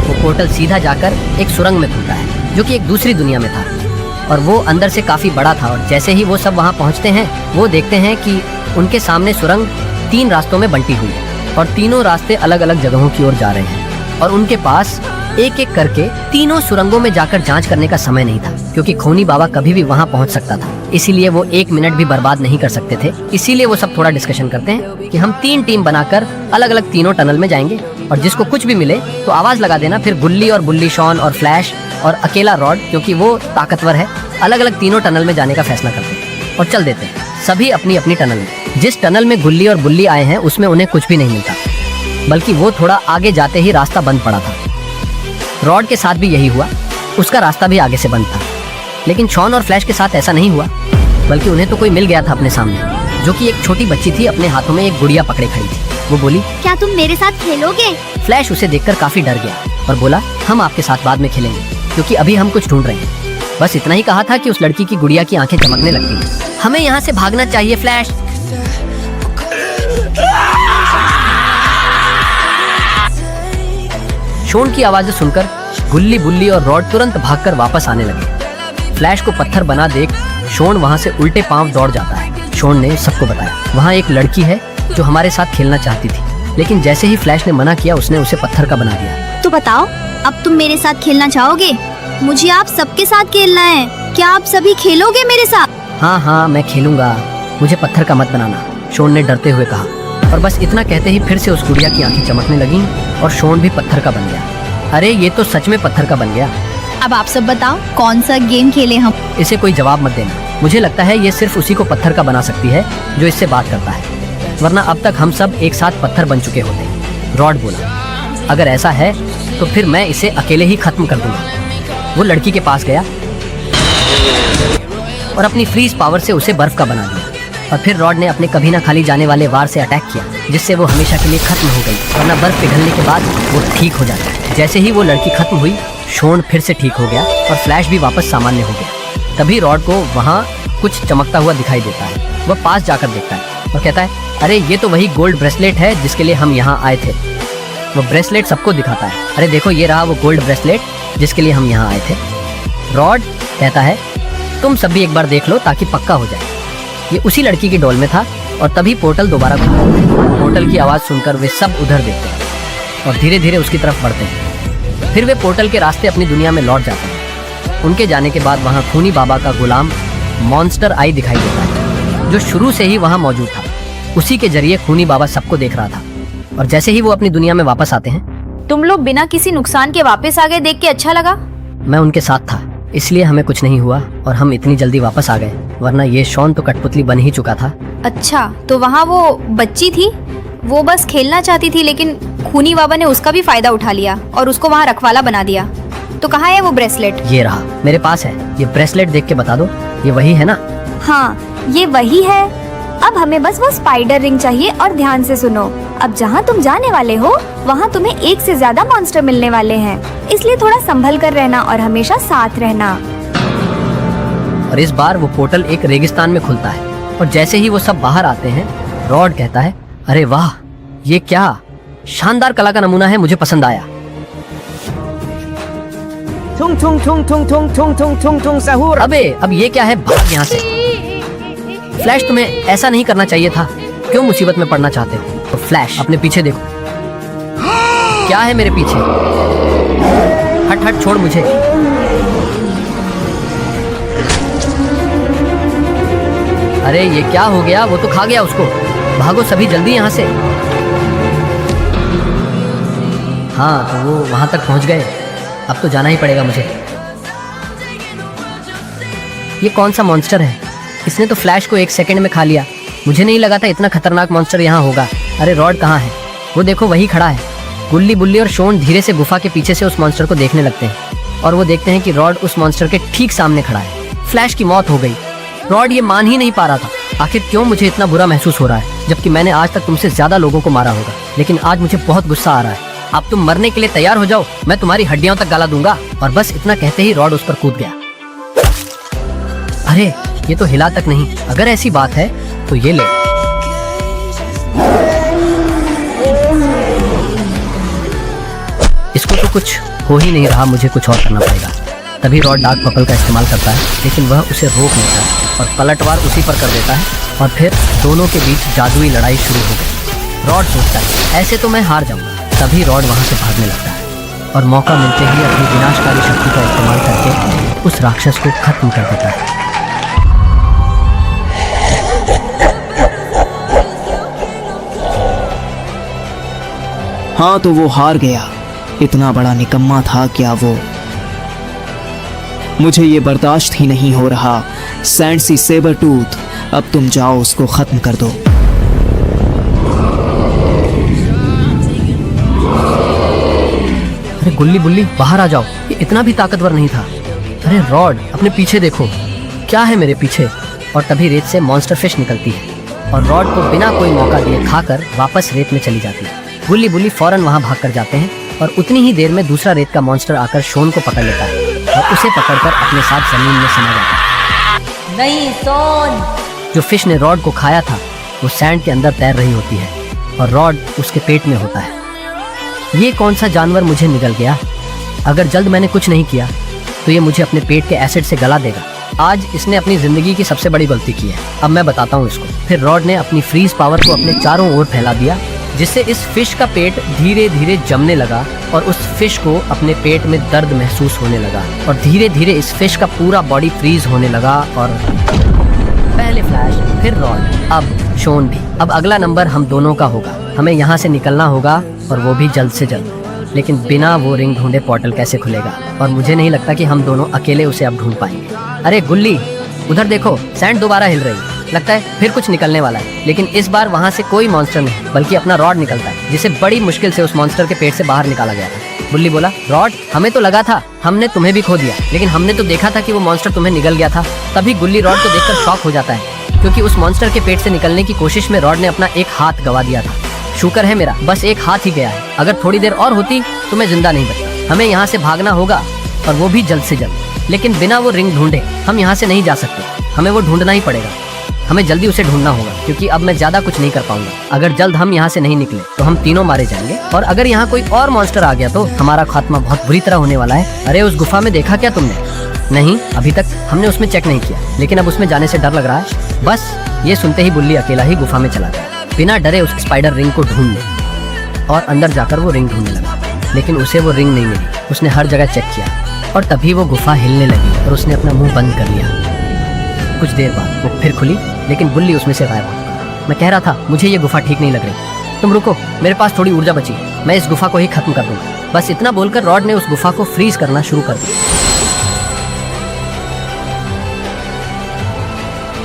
वो पोर्टल सीधा जाकर एक सुरंग में खुलता है, जो कि एक दूसरी दुनिया में था, और वो अंदर से काफी बड़ा था। और जैसे ही वो सब वहाँ पहुँचते हैं, वो देखते हैं कि उनके सामने सुरंग 3 रास्तों में बंटी हुई है, और तीनों रास्ते अलग अलग जगहों की ओर जा रहे हैं। और उनके पास एक एक करके तीनों सुरंगों में जाकर जांच करने का समय नहीं था, क्योंकि खूनी बाबा कभी भी वहां पहुंच सकता था। इसीलिए वो 1 मिनट भी बर्बाद नहीं कर सकते थे। इसीलिए वो सब थोड़ा डिस्कशन करते हैं कि हम 3 टीम बनाकर अलग अलग तीनों टनल में जाएंगे, और जिसको कुछ भी मिले तो आवाज लगा देना। फिर गुल्ली और बुल्ली, शॉन और फ्लैश और अकेला रॉड, क्योंकि वो ताकतवर है, अलग अलग तीनों टनल में जाने का फैसला करते हैं और चल देते हैं सभी अपनी अपनी टनल में। जिस टनल में गुल्ली और बुल्ली आए हैं उसमें उन्हें कुछ भी नहीं मिलता, बल्कि वो थोड़ा आगे जाते ही रास्ता बंद पड़ा था। रॉड के साथ भी यही हुआ, उसका रास्ता भी आगे से बंद था। लेकिन शॉन और फ्लैश के साथ ऐसा नहीं हुआ, बल्कि उन्हें तो कोई मिल गया था अपने सामने, जो कि एक छोटी बच्ची थी, अपने हाथों में एक गुड़िया पकड़े खड़ी थी। वो बोली, क्या तुम मेरे साथ खेलोगे? फ्लैश उसे देखकर काफी डर गया और बोला, हम आपके साथ बाद में खेलेंगे, क्योंकि अभी हम कुछ ढूंढ रहे हैं। बस इतना ही कहा था कि उस लड़की की गुड़िया की आंखें चमकने लगती। हमें यहाँ से भागना चाहिए फ्लैश। शॉन की आवाजें सुनकर गुल्ली, बुल्ली और रॉड तुरंत भागकर वापस आने लगे। फ्लैश को पत्थर बना देख शॉन वहाँ से उल्टे पांव दौड़ जाता है। शॉन ने सबको बताया, वहाँ एक लड़की है जो हमारे साथ खेलना चाहती थी, लेकिन जैसे ही फ्लैश ने मना किया, उसने उसे पत्थर का बना दिया। तो बताओ, अब तुम मेरे साथ खेलना चाहोगे? मुझे आप सबके साथ खेलना है। क्या आप सभी खेलोगे मेरे साथ? हाँ हाँ, मैं खेलूंगा, मुझे पत्थर का मत बनाना, शॉन ने डरते हुए कहा। और बस इतना कहते ही फिर से उस गुड़िया की आंखें चमकने लगीं और शॉन भी पत्थर का बन गया। अरे ये तो सच में पत्थर का बन गया। अब आप सब बताओ, कौन सा गेम खेलें हम? इसे कोई जवाब मत देना, मुझे लगता है ये सिर्फ उसी को पत्थर का बना सकती है जो इससे बात करता है, वरना अब तक हम सब एक साथ पत्थर बन चुके होते। रॉड बोला, अगर ऐसा है तो फिर मैं इसे अकेले ही खत्म कर दूंगा। वो लड़की के पास गया और अपनी फ्रीज पावर से उसे बर्फ का बना दिया। और फिर रॉड ने अपने कभी ना खाली जाने वाले वार से अटैक किया, जिससे वो हमेशा के लिए खत्म हो गई, वरना बर्फ पिघलने के बाद वो ठीक हो जाती। जैसे ही वो लड़की खत्म हुई, शॉन फिर से ठीक हो गया और फ्लैश भी वापस सामान्य हो गया। तभी रॉड को वहाँ कुछ चमकता हुआ दिखाई देता है। वह पास जाकर देखता है और कहता है, अरे ये तो वही गोल्ड ब्रेसलेट है जिसके लिए हम यहाँ आए थे। वो ब्रेसलेट सबको दिखाता है, अरे देखो ये रहा वो गोल्ड ब्रेसलेट जिसके लिए हम यहाँ आए थे। रॉड कहता है, तुम सब भी एक बार देख लो ताकि पक्का हो जाए। ये उसी लड़की की डोल में था। और तभी पोर्टल दोबारा खुला। पोर्टल की आवाज सुनकर वे सब उधर देखते हैं और धीरे धीरे उसकी तरफ बढ़ते हैं। फिर वे पोर्टल के रास्ते अपनी दुनिया में लौट जाते हैं। उनके जाने के बाद वहाँ खूनी बाबा का गुलाम मॉन्स्टर आई दिखाई देता है, जो शुरू से ही वहाँ मौजूद था। उसी के जरिए खूनी बाबा सबको देख रहा था। और जैसे ही वो अपनी दुनिया में वापस आते हैं, तुम लोग बिना किसी नुकसान के वापस आ गए, देख के अच्छा लगा। मैं उनके साथ था, इसलिए हमें कुछ नहीं हुआ और हम इतनी जल्दी वापस आ गए, वरना ये शॉन तो कठपुतली बन ही चुका था। अच्छा, तो वहाँ वो बच्ची थी, वो बस खेलना चाहती थी, लेकिन खूनी बाबा ने उसका भी फायदा उठा लिया और उसको वहाँ रखवाला बना दिया। तो कहाँ है वो ब्रेसलेट? ये रहा, मेरे पास है। ये ब्रेसलेट देख के बता दो, ये वही है ना? हाँ, ये वही है। अब हमें बस वो स्पाइडर रिंग चाहिए। और ध्यान से सुनो, अब जहाँ तुम जाने वाले हो वहाँ तुम्हें एक से ज्यादा मॉन्स्टर मिलने वाले हैं, इसलिए थोड़ा संभल कर रहना और हमेशा साथ रहना। और इस बार वो पोर्टल एक रेगिस्तान में खुलता है और जैसे ही वो सब बाहर आते हैं, रॉड कहता है, अरे वाह, ये क्या शानदार कला का नमूना है, मुझे पसंद आया। अबे अब ये क्या है, भाग यहाँ से। फ्लैश, तुम्हें ऐसा नहीं करना चाहिए था, क्यों मुसीबत में पड़ना चाहते हो? तो फ्लैश, अपने पीछे देखो, क्या है मेरे पीछे? हट हट, छोड़ मुझे। अरे ये क्या हो गया, वो तो खा गया उसको। भागो सभी जल्दी यहाँ से। हाँ, तो वो वहां तक पहुंच गए, अब तो जाना ही पड़ेगा मुझे। ये कौन सा मॉन्स्टर है? इसने तो फ्लैश को 1 सेकंड में खा लिया। मुझे नहीं लगा था इतना खतरनाक मॉन्स्टर यहाँ होगा। अरे रॉड कहाँ है? वो देखो, वही खड़ा है। गुल्ली, बुल्ली और शॉन धीरे से गुफा के पीछे से उस मॉन्स्टर को देखने लगते हैं और वो देखते हैं कि रॉड उस मॉन्स्टर के ठीक सामने खड़ा है। फ्लैश की मौत हो गई रॉड ये मान ही नहीं पा रहा था। आखिर क्यों मुझे इतना बुरा महसूस हो रहा है, जबकि मैंने आज तक तुमसे ज्यादा लोगों को मारा होगा। लेकिन आज मुझे बहुत गुस्सा आ रहा है। अब तुम मरने के लिए तैयार हो जाओ, मैं तुम्हारी हड्डियों तक गाला दूंगा। और बस इतना कहते ही रॉड उस पर कूद गया। अरे ये तो हिला तक नहीं। अगर ऐसी बात है तो ये ले। इसको तो कुछ हो ही नहीं रहा, मुझे कुछ और करना पड़ेगा। तभी रॉड डार्क पर्पल का इस्तेमाल करता है, लेकिन वह उसे रोक लेता है और पलटवार उसी पर कर देता है। और फिर दोनों के बीच जादुई लड़ाई शुरू हो गई। रॉड सोचता है ऐसे तो मैं हार जाऊंगा। तभी रॉड वहां से भागने लगता है और मौका मिलते ही अपनी विनाशकारी शक्ति का इस्तेमाल करके उस राक्षस को खत्म कर देता है। हाँ तो वो हार गया। इतना बड़ा निकम्मा था क्या वो। मुझे ये बर्दाश्त ही नहीं हो रहा। सैंडसी सेबर टूथ, अब तुम जाओ उसको खत्म कर दो। अरे गुल्ली बुल्ली बाहर आ जाओ, ये इतना भी ताकतवर नहीं था। अरे रॉड अपने पीछे देखो, क्या है मेरे पीछे। और तभी रेत से मॉन्स्टर फिश निकलती है और रॉड को बिना कोई मौका दिए खाकर वापस रेत में चली जाती है। गुल्ली बुल्ली फौरन वहां भागकर जाते हैं और उतनी ही देर में दूसरा रेत का मॉन्स्टर आकर शोन को पकड़ लेता है और उसे पकड़कर अपने साथ जमीन में समा जाता है। नहीं सोन। जो फिश ने रॉड को खाया था वो सैंड के अंदर तैर रही होती है और रॉड उसके पेट में होता है। ये कौन सा जानवर मुझे निगल गया। अगर जल्द मैंने कुछ नहीं किया तो ये मुझे अपने पेट के एसिड से गला देगा। आज इसने अपनी जिंदगी की सबसे बड़ी गलती की है। अब मैं बताता हूँ इसको। फिर रॉड ने अपनी फ्रीज पावर को अपने चारों ओर फैला दिया, जिससे इस फिश का पेट धीरे धीरे जमने लगा और उस फिश को अपने पेट में दर्द महसूस होने लगा और धीरे धीरे इस फिश का पूरा बॉडी फ्रीज होने लगा। और पहले फ्लैश, फिर रॉड, अब शोन भी। अब अगला नंबर हम दोनों का होगा। हमें यहाँ से निकलना होगा और वो भी जल्द से जल्द। लेकिन बिना वो रिंग ढूंढे पोर्टल कैसे खुलेगा, और मुझे नहीं लगता कि हम दोनों अकेले उसे अब ढूंढ पाएंगे। अरे गुल्ली उधर देखो, सैंड दोबारा हिल रही है। लगता है फिर कुछ निकलने वाला है। लेकिन इस बार वहाँ से कोई मॉन्स्टर नहीं बल्कि अपना रॉड निकलता है, जिसे बड़ी मुश्किल से उस मॉन्स्टर के पेट से बाहर निकाला गया था। गुल्ली बोला, रॉड हमें तो लगा था हमने तुम्हें भी खो दिया, लेकिन हमने तो देखा था कि वो मॉन्स्टर तुम्हें निगल गया था। तभी गुल्ली रॉड को देखकर शॉक हो जाता है, क्योंकि उस मॉन्स्टर के पेट से निकलने की कोशिश में रॉड ने अपना एक हाथ गवा दिया था। शुक्र है मेरा बस एक हाथ ही गया है। अगर थोड़ी देर और होती तो मैं जिंदा नहीं बचता। हमें यहाँ से भागना होगा और वो भी जल्द से जल्द। लेकिन बिना वो रिंग ढूंढे हम यहाँ से नहीं जा सकते। हमें वो ढूंढना ही पड़ेगा। हमें जल्दी उसे ढूंढना होगा, क्योंकि अब मैं ज्यादा कुछ नहीं कर पाऊंगा। अगर जल्द हम यहाँ से नहीं निकले तो हम तीनों मारे जाएंगे, और अगर यहाँ कोई और मॉन्स्टर आ गया तो हमारा खात्मा बहुत बुरी तरह होने वाला है। अरे उस गुफा में देखा क्या तुमने? नहीं, अभी तक हमने उसमें चेक नहीं किया, लेकिन अब उसमें जाने से डर लग रहा है। बस ये सुनते ही बुल्ली अकेला ही गुफा में चला गया, बिना डरे उस स्पाइडर रिंग को ढूंढने। और अंदर जाकर वो रिंग ढूंढने लगा, लेकिन उसे वो रिंग नहीं मिली। उसने हर जगह चेक किया और तभी वो गुफा हिलने लगी और उसने अपना मुंह बंद कर लिया। कुछ देर बाद वो फिर खुली, लेकिन बुल्ली उसमें से गायब हो गई। मैं कह रहा था मुझे ये गुफा ठीक नहीं लग रही। तुम रुको, मेरे पास थोड़ी ऊर्जा बची, मैं इस गुफा को ही खत्म कर दूंगा। बस इतना बोलकर रॉड ने उस गुफा को फ्रीज करना शुरू कर दिया।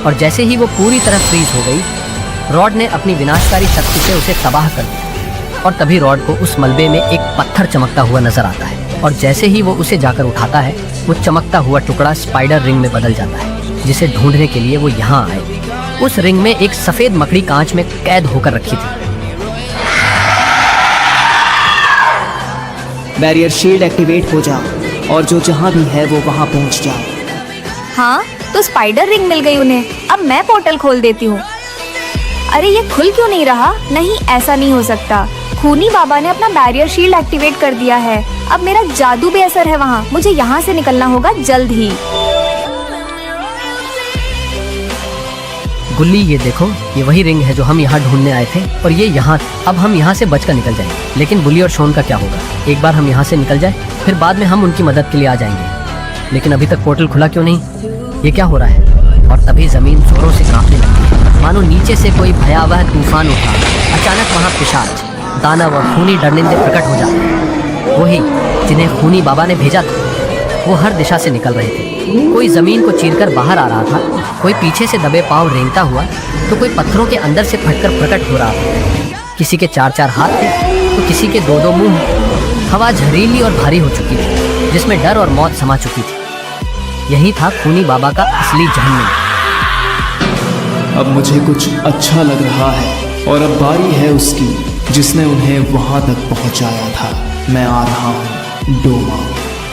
और जैसे ही वो पूरी तरह फ्रीज हो गई, रॉड ने अपनी विनाशकारी शक्ति से उसे तबाह कर दिया। और तभी रॉड को उस मलबे में एक पत्थर चमकता हुआ नजर आता है, और जैसे ही वो उसे जाकर उठाता है, वो चमकता हुआ टुकड़ा स्पाइडर रिंग में बदल जाता है, जिसे ढूंढने के लिए वो यहाँ आए। उस रिंग में एक सफेद मकड़ी कांच में कैद होकर रखी थी। बैरियर शील्ड एक्टिवेट हो जाओ और जो जहाँ भी है वो वहाँ पहुँच जाओ। हाँ तो स्पाइडर रिंग मिल गई उन्हें। अब मैं पोर्टल खोल देती हूँ। अरे ये खुल क्यों नहीं रहा? नहीं, ऐसा नहीं हो सकता। खूनी बाबा ने अपना बैरियर शील्ड एक्टिवेट कर दिया है। अब मेरा जादू बेअसर है वहाँ। मुझे यहाँ से निकलना होगा जल्द ही। गुल्ली ये देखो, ये वही रिंग है जो हम यहाँ ढूंढने आए थे, और ये यहाँ। अब हम यहाँ से बचकर निकल जाएंगे। लेकिन बुल्ली और शोन का क्या होगा? एक बार हम यहाँ से निकल जाए, फिर बाद में हम उनकी मदद के लिए आ जाएंगे। लेकिन अभी तक पोर्टल खुला क्यों नहीं? ये क्या हो रहा है? और तभी जमीन जोरों से कांपने लगती है, मानो नीचे से कोई भयावह तूफान उठा। अचानक वहाँ पिशाच, दानव और खूनी डरनिंदे प्रकट हो जाते हैं। वही जिन्हें खूनी बाबा ने भेजा था, वो हर दिशा से निकल रहे थे। कोई जमीन को चीरकर बाहर आ रहा था, कोई पीछे से दबे पांव रेंगता हुआ, तो कोई पत्थरों के अंदर से फटकर प्रकट हो रहा था। किसी के 4-4 हाथ थे तो किसी के 2-2 मुंह। हवा झरीली और भारी हो चुकी थी, जिसमें डर और मौत समा चुकी थी। यही था खूनी बाबा का असली जहन्नुम। अब मुझे कुछ अच्छा लग रहा है और अब बारी है उसकी जिसने उन्हें वहां तक पहुंचाया था। मैं आ रहा हूँ डोमा।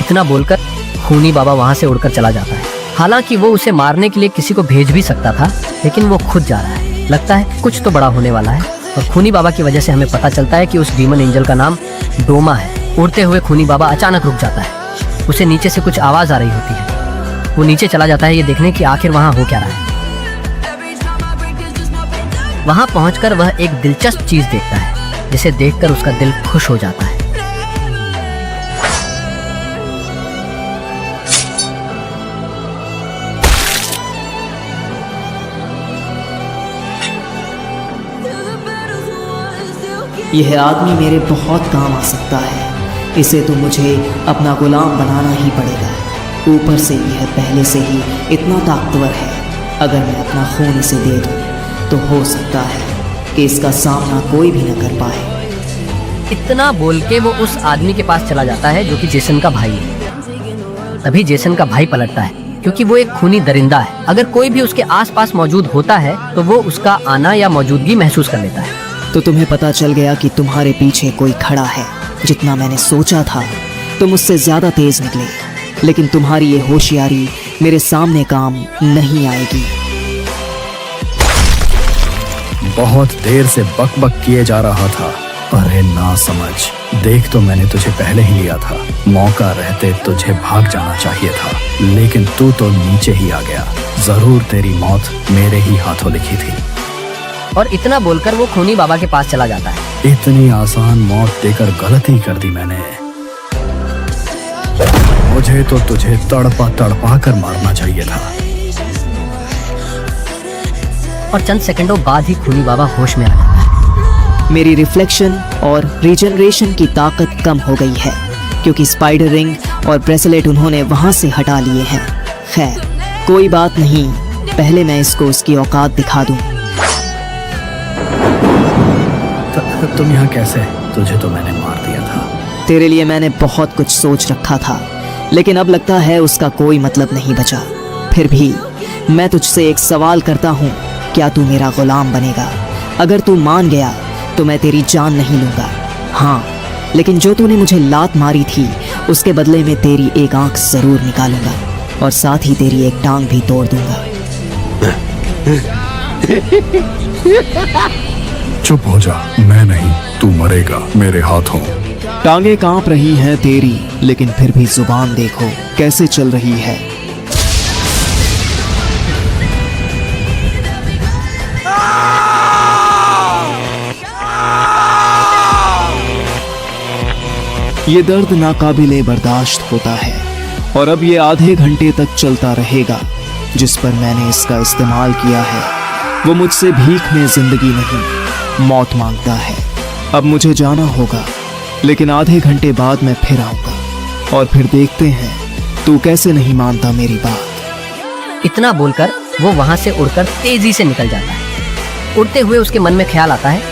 इतना बोलकर खूनी बाबा वहाँ से उड़कर चला जाता है। हालांकि वो उसे मारने के लिए किसी को भेज भी सकता था, लेकिन वो खुद जा रहा है। लगता है कुछ तो बड़ा होने वाला है। और खूनी बाबा की वजह से हमें पता चलता है कि उस डीमन एंजल का नाम डोमा है। उड़ते हुए खूनी बाबा अचानक रुक जाता है। उसे नीचे से कुछ आवाज आ रही होती है। वो नीचे चला जाता है ये देखने की आखिर वहाँ हो क्या रहा है। वहाँ पहुंचकर वह एक दिलचस्प चीज देखता है, जिसे देखकर उसका दिल खुश हो जाता है। यह आदमी मेरे बहुत काम आ सकता है। इसे तो मुझे अपना गुलाम बनाना ही पड़ेगा। ऊपर से यह पहले से ही इतना ताकतवर है। अगर मैं अपना खून इसे दे दूं तो हो सकता है कि इसका सामना कोई भी न कर पाए। इतना बोल के वो उस आदमी के पास चला जाता है जो कि जेसन का भाई है। तभी जेसन का भाई पलटता है, क्योंकि वो एक खूनी दरिंदा है। अगर कोई भी उसके आसपास मौजूद होता है तो वो उसका आना या मौजूदगी महसूस कर लेता है। तो तुम्हें पता चल गया कि तुम्हारे पीछे कोई खड़ा है। जितना मैंने सोचा था तुम उससे ज्यादा तेज निकले, लेकिन तुम्हारी ये होशियारी मेरे सामने काम नहीं आएगी। बहुत देर से बक बक किए जा रहा था। अरे ना समझ, देख तो मैंने तुझे पहले ही लिया था। मौका रहते तुझे भाग जाना चाहिए था, लेकिन तू तो नीचे ही आ गया। जरूर तेरी मौत मेरे ही हाथों लिखी थी। और इतना बोलकर वो खूनी बाबा के पास चला जाता है। इतनी आसान मौत देकर गलती कर दी मैंने। मुझे तो तुझे तड़पा तड़पा कर मारना चाहिए था। और चंद सेकंडों बाद ही खूनी बाबा होश में आ जाता है। मेरी रिफ्लेक्शन और रीजनरेशन की ताकत कम हो गई है, क्योंकि स्पाइडर रिंग और ब्रेसलेट उन्होंने वहां से हटा लिए हैं। खैर कोई बात नहीं, पहले मैं इसको उसकी औकात दिखा दूं। तुम यहाँ कैसे? तुझे तो मैंने मार दिया था। तेरे लिए मैंने बहुत कुछ सोच रखा था, लेकिन अब लगता है उसका कोई मतलब नहीं बचा। फिर भी मैं तुझसे एक सवाल करता हूँ, क्या तू मेरा गुलाम बनेगा? अगर तू मान गया तो मैं तेरी जान नहीं लूंगा। हाँ, लेकिन जो तूने मुझे लात मारी थी उसके बदले में तेरी एक आंख जरूर निकालूंगा और साथ ही तेरी एक टांग भी तोड़ दूंगा। चुप हो जा, मैं नहीं, तू मरेगा मेरे हाथों। टांगे कांप रही हैं तेरी, लेकिन फिर भी जुबान देखो कैसे चल रही है। ये दर्द नाकाबिले बर्दाश्त होता है और अब ये आधे घंटे तक चलता रहेगा। जिस पर मैंने इसका इस्तेमाल किया है वो मुझसे भीख में जिंदगी नहीं, मौत मांगता है। अब मुझे जाना होगा, लेकिन आधे घंटे बाद मैं फिर आऊंगा और फिर देखते हैं तू कैसे नहीं मानता मेरी बात। इतना बोलकर वो वहां से उड़कर तेजी से निकल जाता है। उड़ते हुए उसके मन में ख्याल आता है,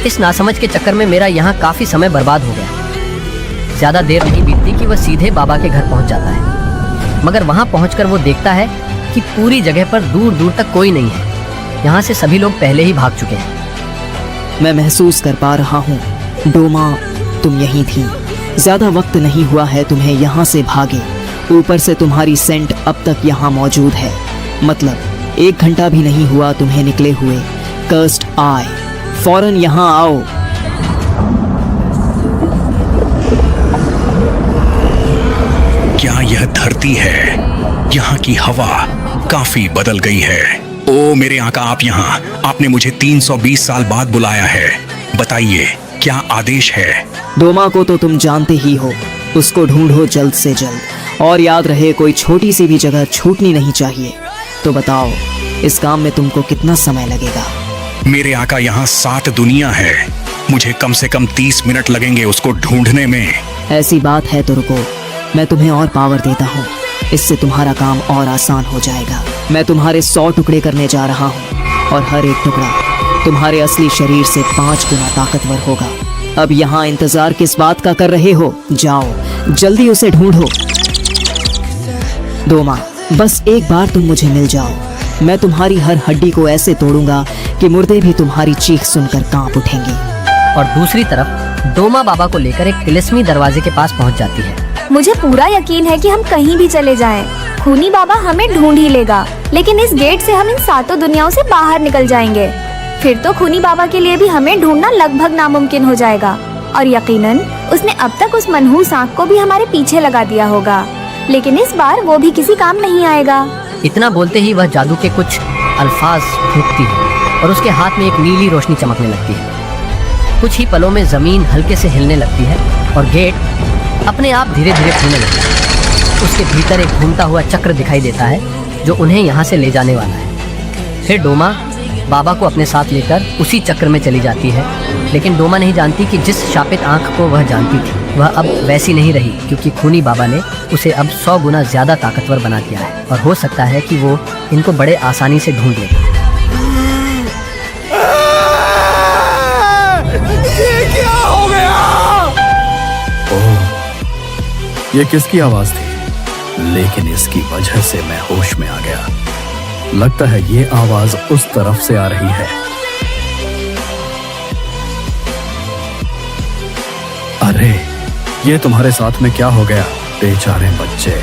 इस नासमझ के चक्कर में मेरा यहाँ काफी समय बर्बाद हो गया। ज्यादा देर नहीं बीतती कि वह सीधे बाबा के घर पहुंच जाता है। मगर वहां पहुंचकर वो देखता है कि पूरी जगह पर दूर दूर तक कोई नहीं है। यहाँ से सभी लोग पहले ही भाग चुके हैं। मैं महसूस कर पा रहा हूँ डोमा, तुम यहीं थी। ज्यादा वक्त नहीं हुआ है तुम्हें यहाँ से भागे। ऊपर से तुम्हारी सेंट अब तक यहाँ मौजूद है, मतलब 1 घंटा भी नहीं हुआ तुम्हें निकले हुए। कर्स्ड आए, फौरन यहाँ आओ। क्या यह धरती है? यहाँ की हवा काफी बदल गई है। ओ मेरे आका, आप यहाँ, आपने मुझे 320 साल बाद बुलाया है। बताइए क्या आदेश है? डोमा को तो तुम जानते ही हो, उसको ढूंढो जल्द से जल्द, और याद रहे कोई छोटी सी भी जगह छूटनी नहीं चाहिए। तो बताओ इस काम में तुमको कितना समय लगेगा? मेरे आका, यहाँ 7 दुनिया है, मुझे कम से कम 30 मिनट लगेंगे उसको ढूंढने में। ऐसी बात है तो रुको, मैं तुम्हें और पावर देता हूँ, इससे तुम्हारा काम और आसान हो जाएगा। मैं तुम्हारे 100 टुकड़े करने जा रहा हूँ और हर एक टुकड़ा तुम्हारे असली शरीर से 5 गुना ताकतवर होगा। अब यहाँ इंतजार किस बात का कर रहे हो? जाओ जल्दी उसे ढूंढो। डोमा, बस एक बार तुम मुझे मिल जाओ, मैं तुम्हारी हर हड्डी को ऐसे तोड़ूंगा कि मुर्दे भी तुम्हारी चीख सुनकर कांप उठेंगे। और दूसरी तरफ डोमा बाबा को लेकर एक तिलिस्मी दरवाजे के पास पहुंच जाती है। मुझे पूरा यकीन है कि हम कहीं भी चले जाएं, खूनी बाबा हमें ढूंढ ही लेगा, लेकिन इस गेट से हम इन 7 दुनियाओं से बाहर निकल जाएंगे। फिर तो खूनी बाबा के लिए भी हमें ढूंढना लगभग नामुमकिन हो जाएगा और यकीनन उसने अब तक उस मनहूस आँख को भी हमारे पीछे लगा दिया होगा, लेकिन इस बार वो भी किसी काम नहीं आएगा। इतना बोलते ही वह जादू के कुछ अल्फाज फूंकती है और उसके हाथ में एक नीली रोशनी चमकने लगती है। कुछ ही पलों में जमीन हल्के से हिलने लगती है और गेट अपने आप धीरे धीरे खुलने लगता है। उसके भीतर एक घूमता हुआ चक्र दिखाई देता है जो उन्हें यहाँ से ले जाने वाला है। फिर डोमा बाबा को अपने साथ लेकर उसी चक्र में चली जाती है, लेकिन डोमा नहीं जानती कि जिस शापित आंख को वह जानती थी वह अब वैसी नहीं रही, क्योंकि खूनी बाबा ने उसे अब 100 गुना ज्यादा ताकतवर बना दिया है और हो सकता है कि वो इनको बड़े आसानी से ढूंढ ले। ये क्या हो गया? ओह, ये किसकी आवाज थी? लेकिन इसकी वजह से मैं होश में आ गया। लगता है ये आवाज उस तरफ से आ रही है। अरे, ये तुम्हारे साथ में क्या हो गया? बेचारे बच्चे,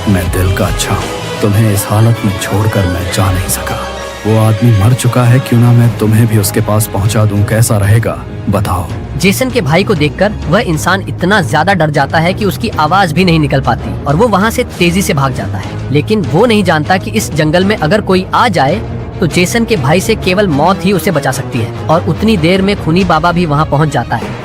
मैं दिल का अच्छा हूं, तुम्हें इस हालत में छोड़कर मैं जा नहीं सका। वो आदमी मर चुका है, क्यों ना मैं तुम्हें भी उसके पास पहुंचा दूं, कैसा रहेगा बताओ? जेसन के भाई को देखकर वह इंसान इतना ज्यादा डर जाता है कि उसकी आवाज भी नहीं निकल पाती और वो वहाँ से तेजी से भाग जाता है। लेकिन वो नहीं जानता कि इस जंगल में अगर कोई आ जाए तो जेसन के भाई से केवल मौत ही उसे बचा सकती है। और उतनी देर में खूनी बाबा भी वहाँ पहुँच जाता है।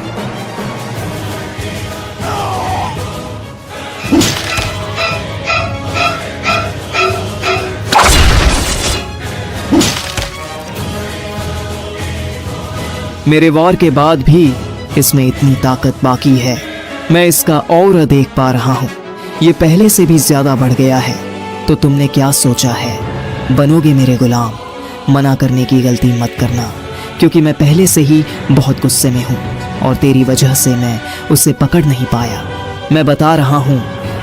मेरे वार के बाद भी इसमें इतनी ताकत बाकी है। मैं इसका औरा देख पा रहा हूँ, ये पहले से भी ज्यादा बढ़ गया है। तो तुमने क्या सोचा है? बनोगे मेरे गुलाम? मना करने की गलती मत करना, क्योंकि मैं पहले से ही बहुत गुस्से में हूँ और तेरी वजह से मैं उसे पकड़ नहीं पाया। मैं बता रहा हूँ,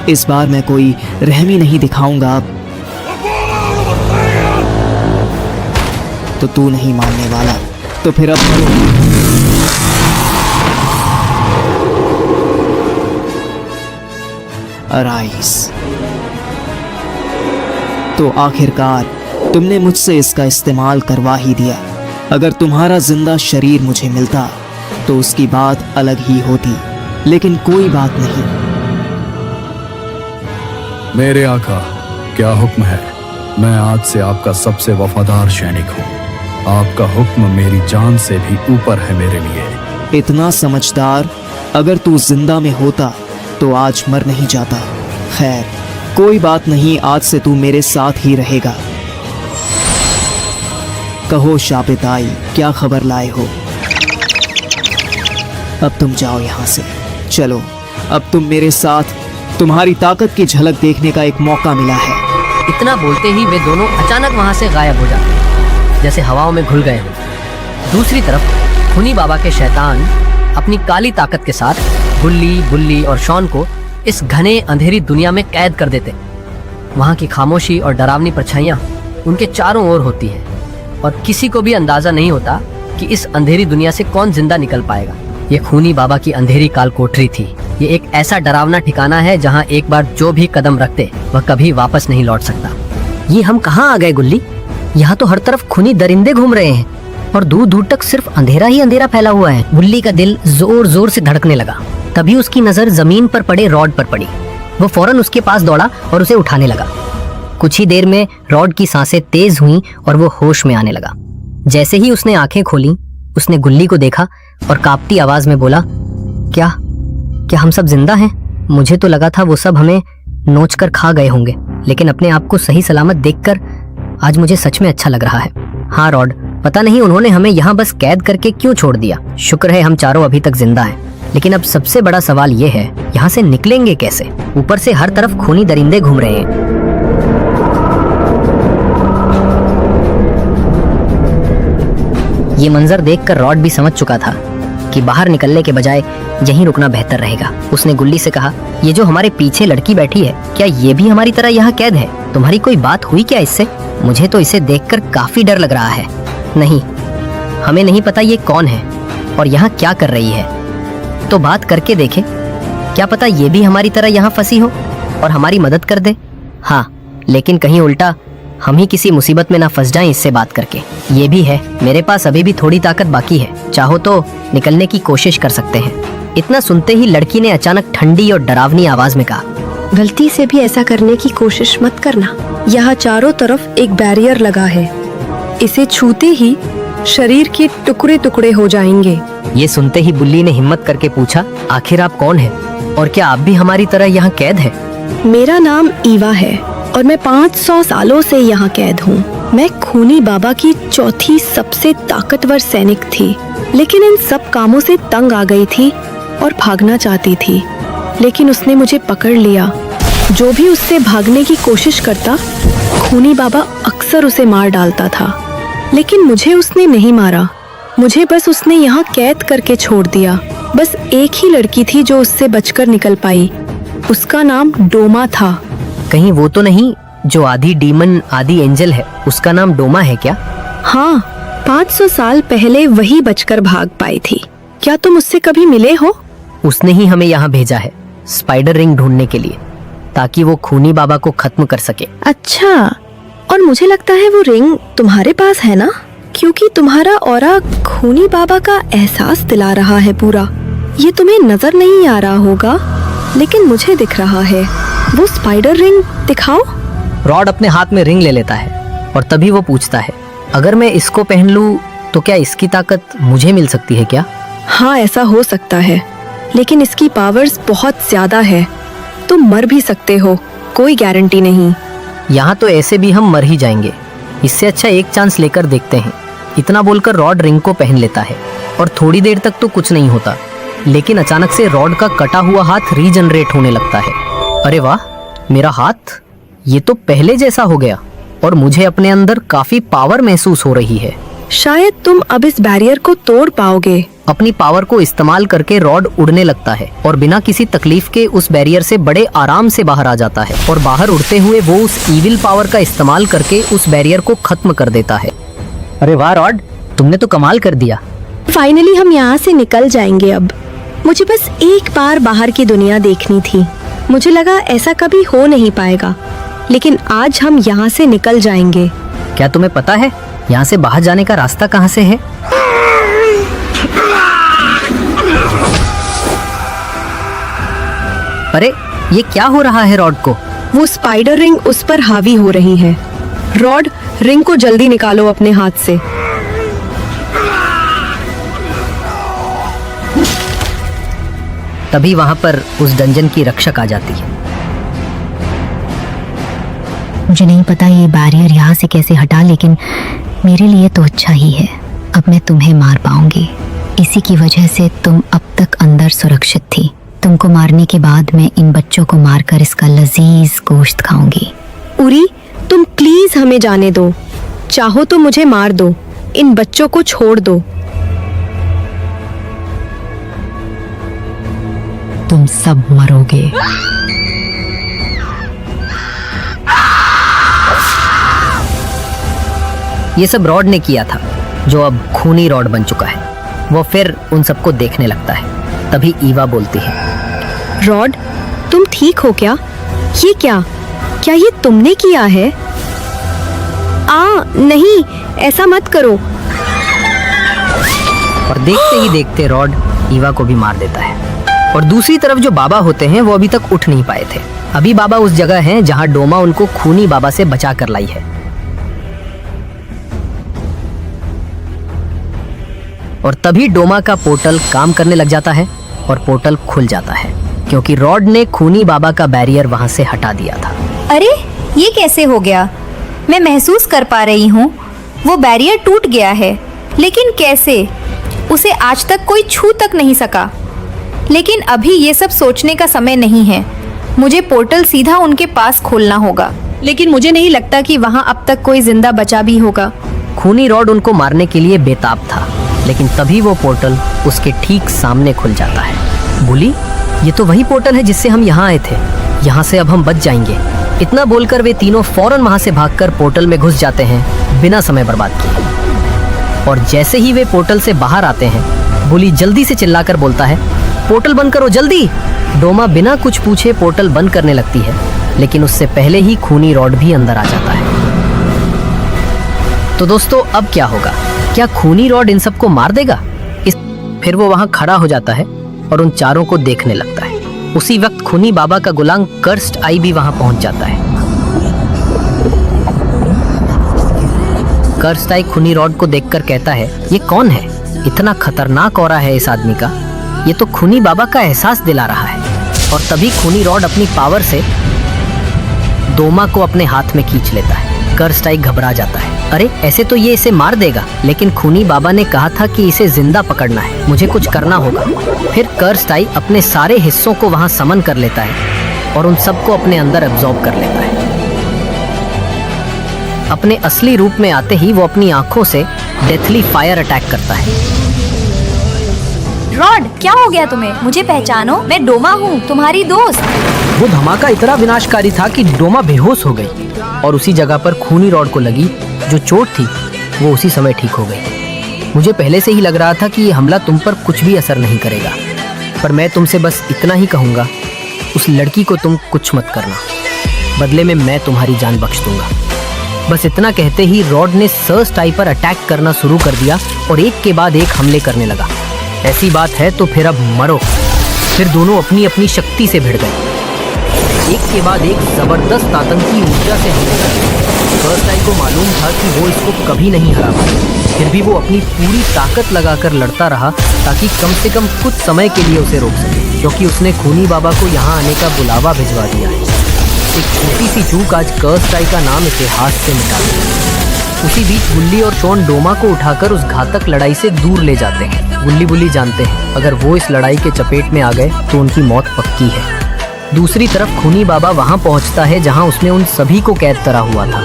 इस बार मैं कोई रहमी नहीं दिखाऊंगा। तो तू नहीं मानने वाला, तो फिर अब अराइस। तो आखिरकार तुमने मुझसे इसका इस्तेमाल करवा ही दिया। अगर तुम्हारा जिंदा शरीर मुझे मिलता तो उसकी बात अलग ही होती, लेकिन कोई बात नहीं। मेरे आका, क्या हुक्म है? मैं आज से आपका सबसे वफादार सैनिक हूँ। आपका हुक्म मेरी जान से भी ऊपर है मेरे लिए। इतना समझदार, अगर तू जिंदा में होता तो आज मर नहीं जाता। खैर, कोई बात नहीं, आज से तू मेरे साथ ही रहेगा। कहो शापिताई, क्या खबर लाए हो? अब तुम जाओ यहाँ से, चलो। अब तुम मेरे साथ, तुम्हारी ताकत की झलक देखने का एक मौका मिला है। इतना बोलते ही वे दोनों अचानक वहाँ से गायब हो जाते हैं, जैसे हवाओं में घुल गए हों। दूसरी तरफ खूनी बाबा के शैतान अपनी काली ताकत के साथ गुल्ली, बुल्ली और शॉन को इस घने अंधेरी दुनिया में कैद कर देते। वहाँ की खामोशी और डरावनी परछाइयाँ उनके चारों ओर होती हैं और किसी को भी अंदाजा नहीं होता कि इस अंधेरी दुनिया से कौन जिंदा निकल पाएगा। ये खूनी बाबा की अंधेरी काल कोठरी थी। ये एक ऐसा डरावना ठिकाना है जहाँ एक बार जो भी कदम रखते वह कभी वापस नहीं लौट सकता। ये हम कहाँ आ गए गुल्ली? यहाँ तो हर तरफ खूनी दरिंदे घूम रहे हैं और दूर दूर तक सिर्फ अंधेरा ही अंधेरा फैला हुआ है। गुल्ली का दिल जोर जोर से धड़कने लगा। तभी उसकी नजर जमीन पर पड़े रॉड पर पड़ी। वो फौरन उसके पास दौड़ा और उसे उठाने लगा। कुछ ही देर में रॉड की सांसें तेज हुईं और वो होश में आने लगा। जैसे ही उसने आंखें खोली, उसने गुल्ली को देखा और कांपती आवाज में बोला, क्या हम सब जिंदा हैं? मुझे तो लगा था वो सब हमें नोच कर खा गए होंगे, लेकिन अपने आप को सही सलामत देखकर आज मुझे सच में अच्छा लग रहा है। हाँ रॉड, पता नहीं उन्होंने हमें यहाँ बस कैद करके क्यों छोड़ दिया। शुक्र है हम चारों अभी तक जिंदा हैं, लेकिन अब सबसे बड़ा सवाल ये है, यहाँ से निकलेंगे कैसे? ऊपर से हर तरफ खूनी दरिंदे घूम रहे हैं। ये मंजर देखकर रॉड भी समझ चुका था कि बाहर निकलने के बजाय यहीं रुकना बेहतर रहेगा। उसने गुल्ली से कहा, ये जो हमारे पीछे लड़की बैठी है, क्या ये भी हमारी तरह यहाँ कैद है? तुम्हारी कोई बात हुई क्या इससे? मुझे तो इसे देखकर काफी डर लग रहा है। नहीं, हमें नहीं पता ये कौन है और यहाँ क्या कर रही है। तो बात करके देखे, क्या पता ये भी हमारी तरह यहाँ फंसी हो और हमारी मदद कर दे। हाँ, लेकिन कहीं उल्टा हम ही किसी मुसीबत में ना फंस जाएं इससे बात करके। ये भी है, मेरे पास अभी भी थोड़ी ताकत बाकी है, चाहो तो निकलने की कोशिश कर सकते हैं। इतना सुनते ही लड़की ने अचानक ठंडी और डरावनी आवाज में कहा, गलती से भी ऐसा करने की कोशिश मत करना। यहाँ चारों तरफ एक बैरियर लगा है, इसे छूते ही शरीर के टुकड़े टुकड़े हो जाएंगे। ये सुनते ही बुल्ली ने हिम्मत करके पूछा, आखिर आप कौन हैं और क्या आप भी हमारी तरह यहाँ कैद है? मेरा नाम ईवा है और मैं 500 सालों से यहाँ कैद हूँ। मैं खूनी बाबा की चौथी सबसे ताकतवर सैनिक थी, लेकिन इन सब कामों से तंग आ गई थी और भागना चाहती थी, लेकिन उसने मुझे पकड़ लिया। जो भी उससे भागने की कोशिश करता, खूनी बाबा अक्सर उसे मार डालता था, लेकिन मुझे उसने नहीं मारा। मुझे बस उसने यहाँ कैद करके छोड़ दिया। बस एक ही लड़की थी जो उससे बचकर निकल पाई, उसका नाम डोमा था। कहीं वो तो नहीं जो आधी डीमन आधी एंजल है, उसका नाम डोमा है क्या? हाँ, 500 साल पहले वही बचकर भाग पाई थी। क्या तुम उससे कभी मिले हो? उसने ही हमें यहाँ भेजा है स्पाइडर रिंग ढूंढने के लिए, ताकि वो खूनी बाबा को खत्म कर सके। अच्छा, और मुझे लगता है वो रिंग तुम्हारे पास है ना, क्योंकि तुम्हारा ऑरा खूनी बाबा का एहसास दिला रहा है पूरा। ये तुम्हें नजर नहीं आ रहा होगा, लेकिन मुझे दिख रहा है। वो स्पाइडर रिंग दिखाओ। रॉड अपने हाथ में रिंग ले लेता है और तभी वो पूछता है, अगर मैं इसको पहन लूं तो क्या इसकी ताकत मुझे मिल सकती है क्या? हाँ, ऐसा हो सकता है, लेकिन इसकी पावर्स बहुत ज्यादा है। तुम मर भी सकते हो, कोई गारंटी नहीं। यहाँ तो ऐसे भी हम मर ही जाएंगे, इससे अच्छा एक चांस लेकर देखते हैं। इतना बोलकर रॉड रिंग को पहन लेता है और थोड़ी देर तक तो कुछ नहीं होता, लेकिन अचानक से रॉड का कटा हुआ हाथ रीजनरेट होने लगता है। अरे वाह, मेरा हाथ ये तो पहले जैसा हो गया और मुझे अपने अंदर काफी पावर महसूस हो रही है। शायद तुम अब इस बैरियर को तोड़ पाओगे। अपनी पावर को इस्तेमाल करके रॉड उड़ने लगता है और बिना किसी तकलीफ के उस बैरियर से बड़े आराम से बाहर आ जाता है और बाहर उड़ते हुए वो उस इविल पावर का इस्तेमाल करके उस बैरियर को खत्म कर देता है। अरे वाह रॉड, तुमने तो कमाल कर दिया। फाइनली हम यहाँ से निकल जाएंगे। अब मुझे बस एक बार बाहर की दुनिया देखनी थी। मुझे लगा ऐसा कभी हो नहीं पाएगा, लेकिन आज हम यहाँ से निकल जाएंगे। क्या तुम्हें पता है यहाँ से बाहर जाने का रास्ता कहाँ से है? अरे ये क्या हो रहा है रॉड को? वो स्पाइडर रिंग उस पर हावी हो रही है। रॉड, रिंग को जल्दी निकालो अपने हाथ से। तभी वहां पर उस डंजन की रक्षक आ जाती है। मुझे नहीं पता ये बैरियर यहाँ से कैसे हटा, लेकिन मेरे लिए तो अच्छा ही है। अब मैं तुम्हें मार पाऊंगी। इसी की वजह से तुम अब तक अंदर सुरक्षित थी। तुमको मारने के बाद मैं इन बच्चों को मारकर इसका लजीज गोश्त खाऊंगी। उरी, तुम प्लीज हमें जाने दो। चाहो तो मुझे मार दो, इन बच्चों को छोड़ दो। तुम सब मरोगे। ये सब रॉड ने किया था, जो अब खूनी रॉड बन चुका है। वो फिर उन सबको देखने लगता है। तभी ईवा बोलती है, रॉड, तुम ठीक हो क्या? ये क्या ये तुमने किया है? नहीं, ऐसा मत करो। और देखते ही देखते रॉड ईवा को भी मार देता है। और दूसरी तरफ जो बाबा होते हैं वो अभी तक उठ नहीं पाए थे। अभी बाबा उस जगह हैं जहां डोमा उनको खूनी बाबा से बचा कर लाई है। और तभी डोमा का पोर्टल काम करने लग जाता है और पोर्टल खुल जाता है, क्योंकि रॉड ने खूनी बाबा का बैरियर वहां से हटा दिया था। अरे ये कैसे हो गया? मैं महसूस कर पा रही हूँ वो बैरियर टूट गया है, लेकिन कैसे? उसे आज तक कोई छू तक नहीं सका। लेकिन अभी ये सब सोचने का समय नहीं है। मुझे पोर्टल सीधा उनके पास खोलना होगा, लेकिन मुझे नहीं लगता कि वहाँ अब तक कोई जिंदा बचा भी होगा। खूनी रॉड उनको मारने के लिए बेताब था, लेकिन तभी वो पोर्टल उसके ठीक सामने खुल जाता है। बुली, ये तो वही पोर्टल है जिससे हम यहाँ आए थे। यहाँ से अब हम बच जाएंगे। इतना बोलकर वे तीनों फौरन वहाँ से भागकर पोर्टल में घुस जाते हैं बिना समय बर्बाद किए। और जैसे ही वे पोर्टल से बाहर आते हैं, बुली जल्दी से चिल्लाकर बोलता है, पोर्टल बंद करो जल्दी। डोमा बिना कुछ पूछे पोर्टल बंद करने लगती है, लेकिन उससे पहले ही खूनी रॉड भी अंदर आ जाता है। तो दोस्तों अब क्या होगा? क्या खूनी रॉड इन सबको मार देगा? फिर वो वहां खड़ा हो जाता है और उन चारों को देखने लगता है। उसी वक्त खूनी बाबा का गुलाम कर्स्ट आई भी वहां पहुंच जाता है। कर्स्ट आई खूनी रॉड को देखकर कहता है, ये कौन है? इतना खतरनाक ऑरा है इस आदमी का। ये तो खूनी बाबा का एहसास दिला रहा है। और तभी खूनी रॉड अपनी पावर से डोमा को अपने हाथ में खींच लेता है। कर्स्ट आई घबरा जाता है। अरे ऐसे तो ये इसे मार देगा, लेकिन खूनी बाबा ने कहा था कि इसे जिंदा पकड़ना है, मुझे कुछ करना होगा। फिर कर्स्ट आई अपने सारे हिस्सों को वहां समन कर लेता है और उन सबको अपने अंदर एब्जॉर्ब कर लेता है। अपने असली रूप में आते ही वो अपनी आंखों से डेथली फायर अटैक करता है। रॉड, क्या हो गया तुम्हें? मुझे पहचानो, मैं डोमा हूँ, तुम्हारी दोस्त। वो धमाका इतना विनाशकारी था कि डोमा बेहोश हो गई और उसी जगह पर खूनी रॉड को लगी जो चोट थी वो उसी समय ठीक हो गई। मुझे पहले से ही लग रहा था कि ये हमला तुम पर कुछ भी असर नहीं करेगा, पर मैं तुमसे बस इतना ही कहूँगा, उस लड़की को तुम कुछ मत करना, बदले में मैं तुम्हारी जान बख्श दूंगा। बस इतना कहते ही रॉड ने कर्स्ट आई पर अटैक करना शुरू कर दिया और एक के बाद एक हमले करने लगा। ऐसी बात है तो फिर अब मरो। फिर दोनों अपनी अपनी शक्ति से भिड़ गए। एक के बाद एक जबरदस्त आतंकी ऊर्जा से हमले लगे। कर्स्ट आई को मालूम था कि वो इसको कभी नहीं हरा पाएगा, फिर भी वो अपनी पूरी ताकत लगाकर लड़ता रहा ताकि कम से कम कुछ समय के लिए उसे रोक सके, क्योंकि उसने खूनी बाबा को यहाँ आने का बुलावा भिजवा दिया है। एक छोटी सी चूक आज कर्स्ट आई का नाम इतिहास से मिटा दिया। उसी बीच गुल्ली और शॉन डोमा को उठाकर उस घातक लड़ाई से दूर ले जाते हैं। गुल्ली बुल्ली जानते हैं अगर वो इस लड़ाई के चपेट में आ गए तो उनकी मौत पक्की है। दूसरी तरफ खूनी बाबा वहां पहुंचता है जहां उसने उन सभी को कैद करा हुआ था।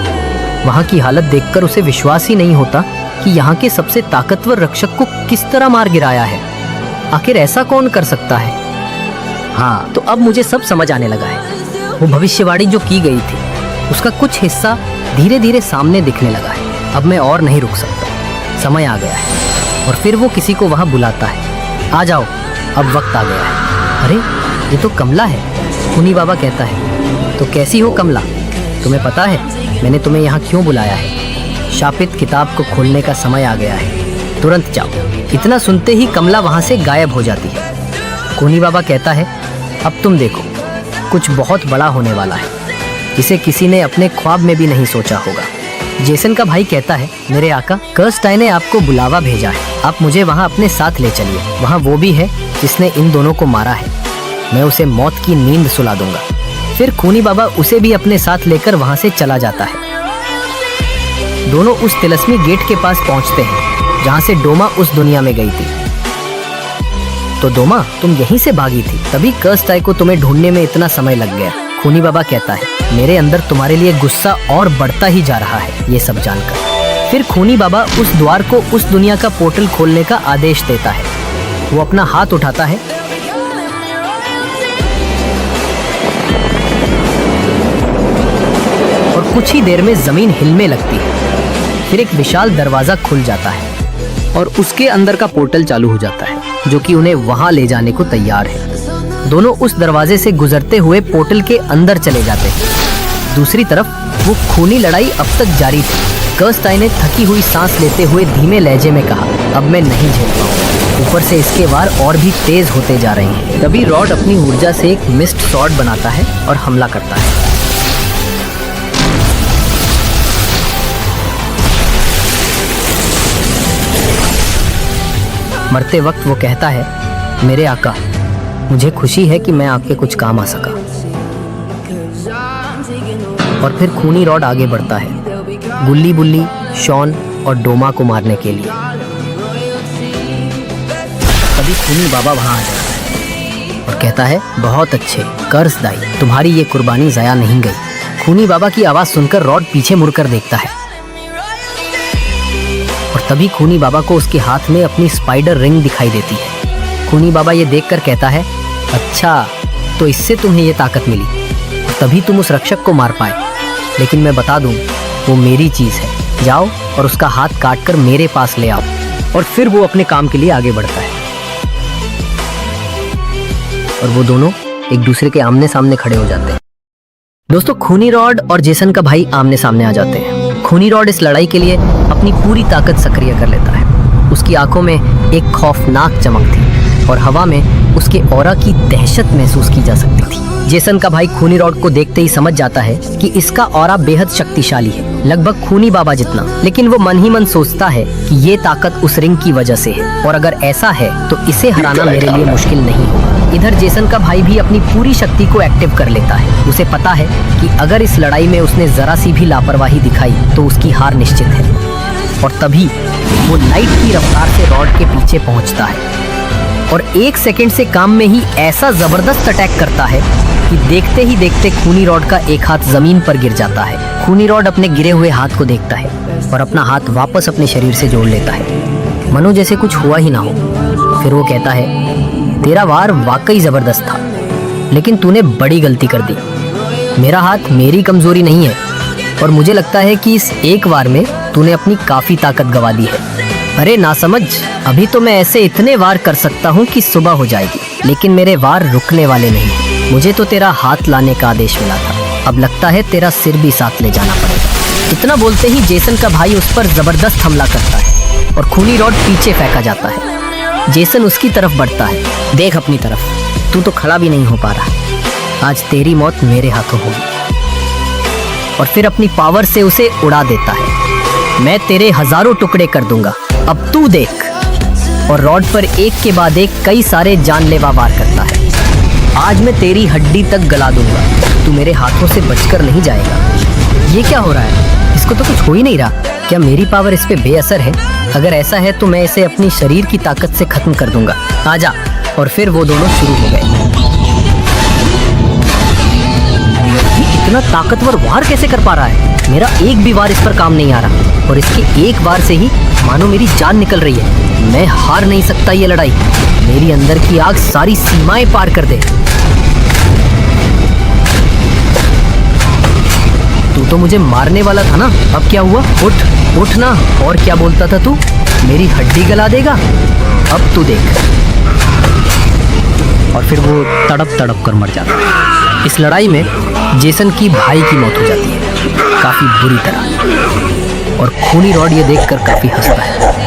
वहां की हालत देखकर उसे विश्वास ही नहीं होता कि यहाँ के सबसे ताकतवर रक्षक को किस तरह मार गिराया है। आखिर ऐसा कौन कर सकता है? हाँ, तो अब मुझे सब समझ आने लगा है। वो भविष्यवाणी जो की गई थी उसका कुछ हिस्सा धीरे धीरे सामने दिखने लगा है। अब मैं और नहीं रुक सकता, समय आ गया है। और फिर वो किसी को वहां बुलाता है, आ जाओ, अब वक्त आ गया है। अरे ये तो कमला है, खूनी बाबा कहता है। तो कैसी हो कमला? तुम्हें पता है मैंने तुम्हें यहाँ क्यों बुलाया है? शापित किताब को खोलने का समय आ गया है, तुरंत जाओ। इतना सुनते ही कमला वहां से गायब हो जाती है। खूनी बाबा कहता है, अब तुम देखो, कुछ बहुत बड़ा होने वाला है जिसे किसी ने अपने ख्वाब में भी नहीं सोचा होगा। जेसन का भाई कहता है, मेरे आका, कर्स्ट आई ने आपको बुलावा भेजा है, आप मुझे वहाँ अपने साथ ले चलिए। वहाँ वो भी है जिसने इन दोनों को मारा है, मैं उसे मौत की नींद सुला दूंगा। फिर खूनी बाबा उसे भी अपने साथ लेकर वहाँ से चला जाता है। दोनों उस तिलस्मी गेट के पास पहुँचते हैं जहाँ से डोमा उस दुनिया में गई थी। तो डोमा, तुम यहीं से भागी थी, तभी कर्स्ट आई को तुम्हें ढूंढने में इतना समय लग गया। खूनी बाबा कहता है, मेरे अंदर तुम्हारे लिए गुस्सा और बढ़ता ही जा रहा है ये सब जानकर। फिर खूनी बाबा उस द्वार को उस दुनिया का पोर्टल खोलने का आदेश देता है। वो अपना हाथ उठाता है और कुछ ही देर में जमीन हिलने लगती है। फिर एक विशाल दरवाजा खुल जाता है और उसके अंदर का पोर्टल चालू हो जाता है जो कि उन्हें वहां ले जाने को तैयार है। दोनों उस दरवाजे से गुजरते हुए पोर्टल के अंदर चले जाते हैं। दूसरी तरफ वो खूनी लड़ाई अब तक जारी थी। कर्स्ट आई ने थकी हुई सांस लेते हुए धीमे लहजे में कहा, अब मैं नहीं झेल पाऊंगा। ऊपर से इसके वार और भी तेज होते जा रहे हैं। तभी रॉड अपनी ऊर्जा से एक मिस्ट स्वॉर्ड बनाता है और हमला करता है। मरते वक्त वो कहता है, मेरे आका, मुझे खुशी है कि मैं आपके कुछ काम आ सका। और फिर खूनी रॉड आगे बढ़ता है गुल्ली बुल्ली, शॉन और डोमा को मारने के लिए। तभी खूनी बाबा वहां आ जाता है और कहता है, बहुत अच्छे कर्स्ट आई, तुम्हारी ये कुर्बानी ज़ाया नहीं गई। खूनी बाबा की आवाज़ सुनकर रॉड पीछे मुड़कर देखता है और तभी खूनी बाबा को उसके हाथ में अपनी स्पाइडर रिंग दिखाई देती है। खूनी बाबा ये देखकर कहता है, अच्छा तो इससे तुम्हें ये ताकत मिली, तभी तुम उस रक्षक को मार पाए। लेकिन मैं बता दूं, वो मेरी चीज है। जाओ और उसका हाथ काटकर मेरे पास ले आओ। और फिर वो अपने काम के लिए आगे बढ़ता है और वो दोनों एक दूसरे के आमने सामने खड़े हो जाते हैं। दोस्तों, खूनी रॉड और जेसन का भाई आमने सामने आ जाते हैं। खूनी रॉड इस लड़ाई के लिए अपनी पूरी ताकत सक्रिय कर लेता है। उसकी आंखों में एक खौफनाक चमक थी और हवा में उसके ऑरा की दहशत महसूस की जा सकती थी। जेसन का भाई खूनी रॉड को देखते ही समझ जाता है कि इसका ऑरा बेहद शक्तिशाली है, लगभग खूनी बाबा जितना। लेकिन वो मन ही मन सोचता है कि ये ताकत उस रिंग की वजह से है और अगर ऐसा है तो इसे हराना मेरे लिए मुश्किल नहीं होगा। इधर जेसन का भाई भी अपनी पूरी शक्ति को एक्टिव कर लेता है। उसे पता है कि अगर इस लड़ाई में उसने जरा सी भी लापरवाही दिखाई तो उसकी हार निश्चित है। और तभी वो लाइट की रफ्तार से रॉड के पीछे पहुंचता है और 1 सेकंड से काम में ही ऐसा जबरदस्त अटैक करता है कि देखते ही देखते खूनी रॉड का एक हाथ जमीन पर गिर जाता है। खूनी रॉड अपने गिरे हुए हाथ को देखता है और अपना हाथ वापस अपने शरीर से जोड़ लेता है, मनो जैसे कुछ हुआ ही ना हो। फिर वो कहता है, तेरा वार वाकई जबरदस्त था, लेकिन तूने बड़ी गलती कर दी। मेरा हाथ मेरी कमजोरी नहीं है और मुझे लगता है कि इस एक वार में तूने अपनी काफी ताकत गंवा दी है। अरे नासमझ, अभी तो मैं ऐसे इतने वार कर सकता हूँ कि सुबह हो जाएगी, लेकिन मेरे वार रुकने वाले नहीं। मुझे तो तेरा हाथ लाने का आदेश मिला था, अब लगता है तेरा सिर भी साथ ले जाना पड़ेगा। इतना बोलते ही जेसन का भाई उस पर जबरदस्त हमला करता है और खूनी रॉड पीछे फेंका जाता है। जेसन उसकी तरफ बढ़ता है, देख अपनी तरफ, तू तो खड़ा भी नहीं हो पा रहा। आज तेरी मौत मेरे हाथों होगी। और फिर अपनी पावर से उसे उड़ा देता है। मैं तेरे हजारों टुकड़े कर दूंगा, अब तू देख। और रॉड पर एक के बाद एक कई सारे जानलेवा वार करता है। आज मैं तेरी हड्डी तक गला दूंगा, तू मेरे हाथों से बचकर नहीं जाएगा। ये क्या हो रहा है? इसको तो कुछ हो ही नहीं रहा। क्या मेरी पावर इस पे बेअसर है? अगर ऐसा है तो मैं इसे अपनी शरीर की ताकत से खत्म कर दूंगा। आजा। और फिर वो दोनों शुरू हो गए। इतना ताकतवर वार कैसे कर पा रहा है? मेरा एक भी वार इस पर काम नहीं आ रहा और इसके एक वार से ही मानो मेरी जान निकल रही है। मैं हार नहीं सकता ये लड़ाई। मेरी अंदर की आग सारी सीमाएं पार कर दे। तू तो मुझे मारने वाला था ना, अब क्या हुआ? उठ ना। और क्या बोलता था तू? मेरी हड्डी गला देगा? अब तू देख। और फिर वो तड़प तड़प कर मर जाता है। इस लड़ाई में जेसन की भाई की मौत हो जाती है, काफी बुरी तरह। और खूनी रॉड ये देखकर काफी हंसता है।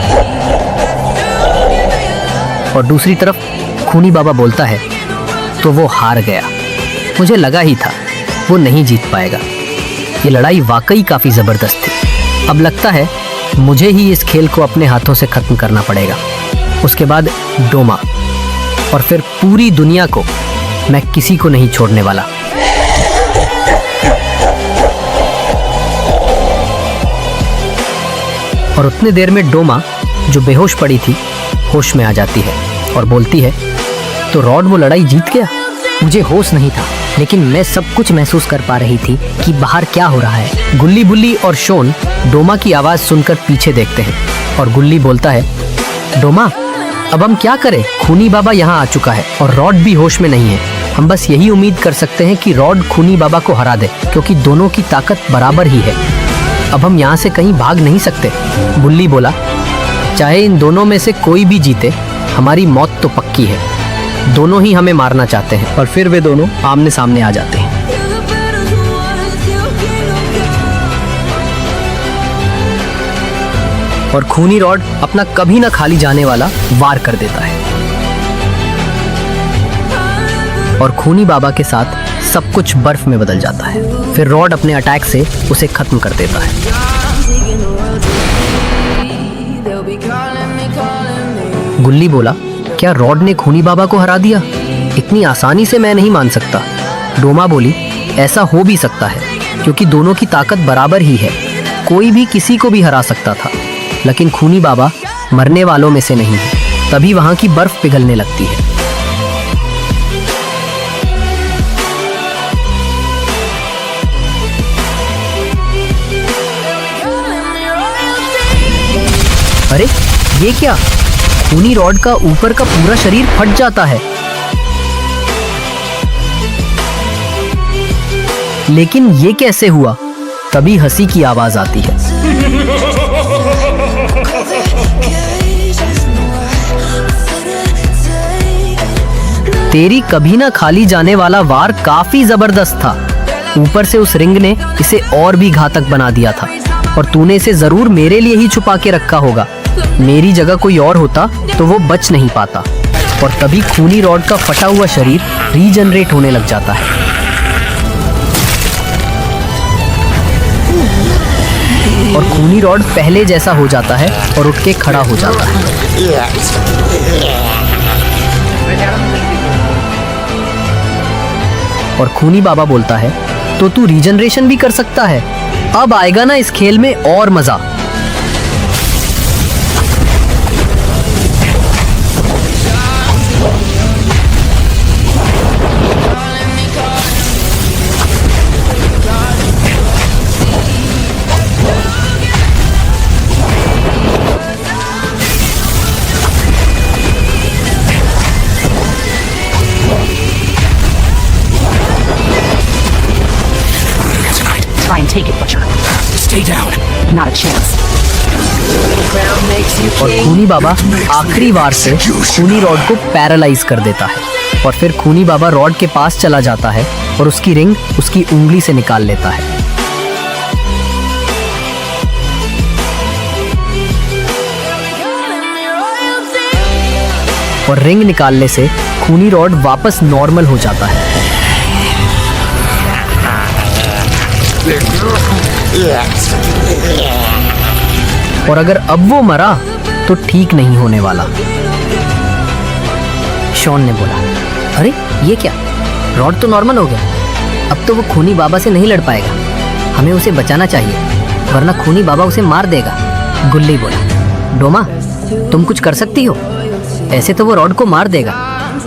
और दूसरी तरफ खूनी बाबा बोलता है, तो वो हार गया। मुझे लगा ही था वो नहीं जीत पाएगा। ये लड़ाई वाकई काफी जबरदस्त थी। अब लगता है मुझे ही इस खेल को अपने हाथों से खत्म करना पड़ेगा। उसके बाद डोमा और फिर पूरी दुनिया को मैं किसी को नहीं छोड़ने वाला। और उतने देर में डोमा, जो बेहोश पड़ी थी, होश में आ जाती है और बोलती है, तो रॉड वो लड़ाई जीत गया? मुझे होश नहीं था, लेकिन मैं सब कुछ महसूस कर पा रही थी कि बाहर क्या हो रहा है। गुल्ली बुल्ली और शोन डोमा की आवाज सुनकर पीछे देखते हैं और गुल्ली बोलता है, डोमा अब हम क्या करें? खूनी बाबा यहाँ आ चुका है और रॉड भी होश में नहीं है। हम बस यही उम्मीद कर सकते हैं कि रॉड खूनी बाबा को हरा दे, क्योंकि दोनों की ताकत बराबर ही है। अब हम यहाँ से कहीं भाग नहीं सकते। बुल्ली बोला, चाहे इन दोनों में से कोई भी जीते, हमारी मौत तो पक्की है। दोनों ही हमें मारना चाहते हैं। और फिर वे दोनों आमने सामने आ जाते हैं। और खूनी रॉड अपना कभी ना खाली जाने वाला वार कर देता है और खूनी बाबा के साथ सब कुछ बर्फ में बदल जाता है। फिर रॉड अपने अटैक से उसे खत्म कर देता है। गुल्ली बोला, क्या रॉड ने खूनी बाबा को हरा दिया? इतनी आसानी से मैं नहीं मान सकता। डोमा बोली, ऐसा हो भी सकता है, क्योंकि दोनों की ताकत बराबर ही है। कोई भी किसी को भी हरा सकता था, लेकिन खूनी बाबा मरने वालों में से नहीं है। तभी वहां की बर्फ पिघलने लगती है। अरे ये क्या? खूनी रॉड का ऊपर का पूरा शरीर फट जाता है। लेकिन ये कैसे हुआ? तभी हंसी की आवाज आती है। तेरी कभी ना खाली जाने वाला वार काफी जबरदस्त था। ऊपर से उस रिंग ने इसे और भी घातक बना दिया था, और तूने इसे जरूर मेरे लिए ही छुपा के रखा होगा। मेरी जगह कोई और होता तो वो बच नहीं पाता। और तभी खूनी रॉड का फटा हुआ शरीर रीजनरेट होने लग जाता है। और खूनी रॉड पहले जैसा हो जाता है और उठ के खड़ा हो जाता है। और खूनी बाबा बोलता है, तो तू रीजनरेशन भी कर सकता है। अब आएगा ना इस खेल में और मजा। Try and take it, Butcher. Stay down. Not a chance. और खूनी बाबा आखिरी वार से खूनी रॉड को पैरालाइज कर देता है। और फिर खूनी बाबा रॉड के पास चला जाता है और उसकी रिंग उसकी उंगली से निकाल लेता है। और रिंग निकालने से खूनी रॉड वापस नॉर्मल हो जाता है। और अगर अब वो मरा तो ठीक नहीं होने वाला। शॉन ने बोला, अरे ये क्या? रॉड तो नॉर्मल हो गया। अब तो वो खूनी बाबा से नहीं लड़ पाएगा। हमें उसे बचाना चाहिए, वरना खूनी बाबा उसे मार देगा। गुल्ली बोला, डोमा तुम कुछ कर सकती हो? ऐसे तो वो रॉड को मार देगा।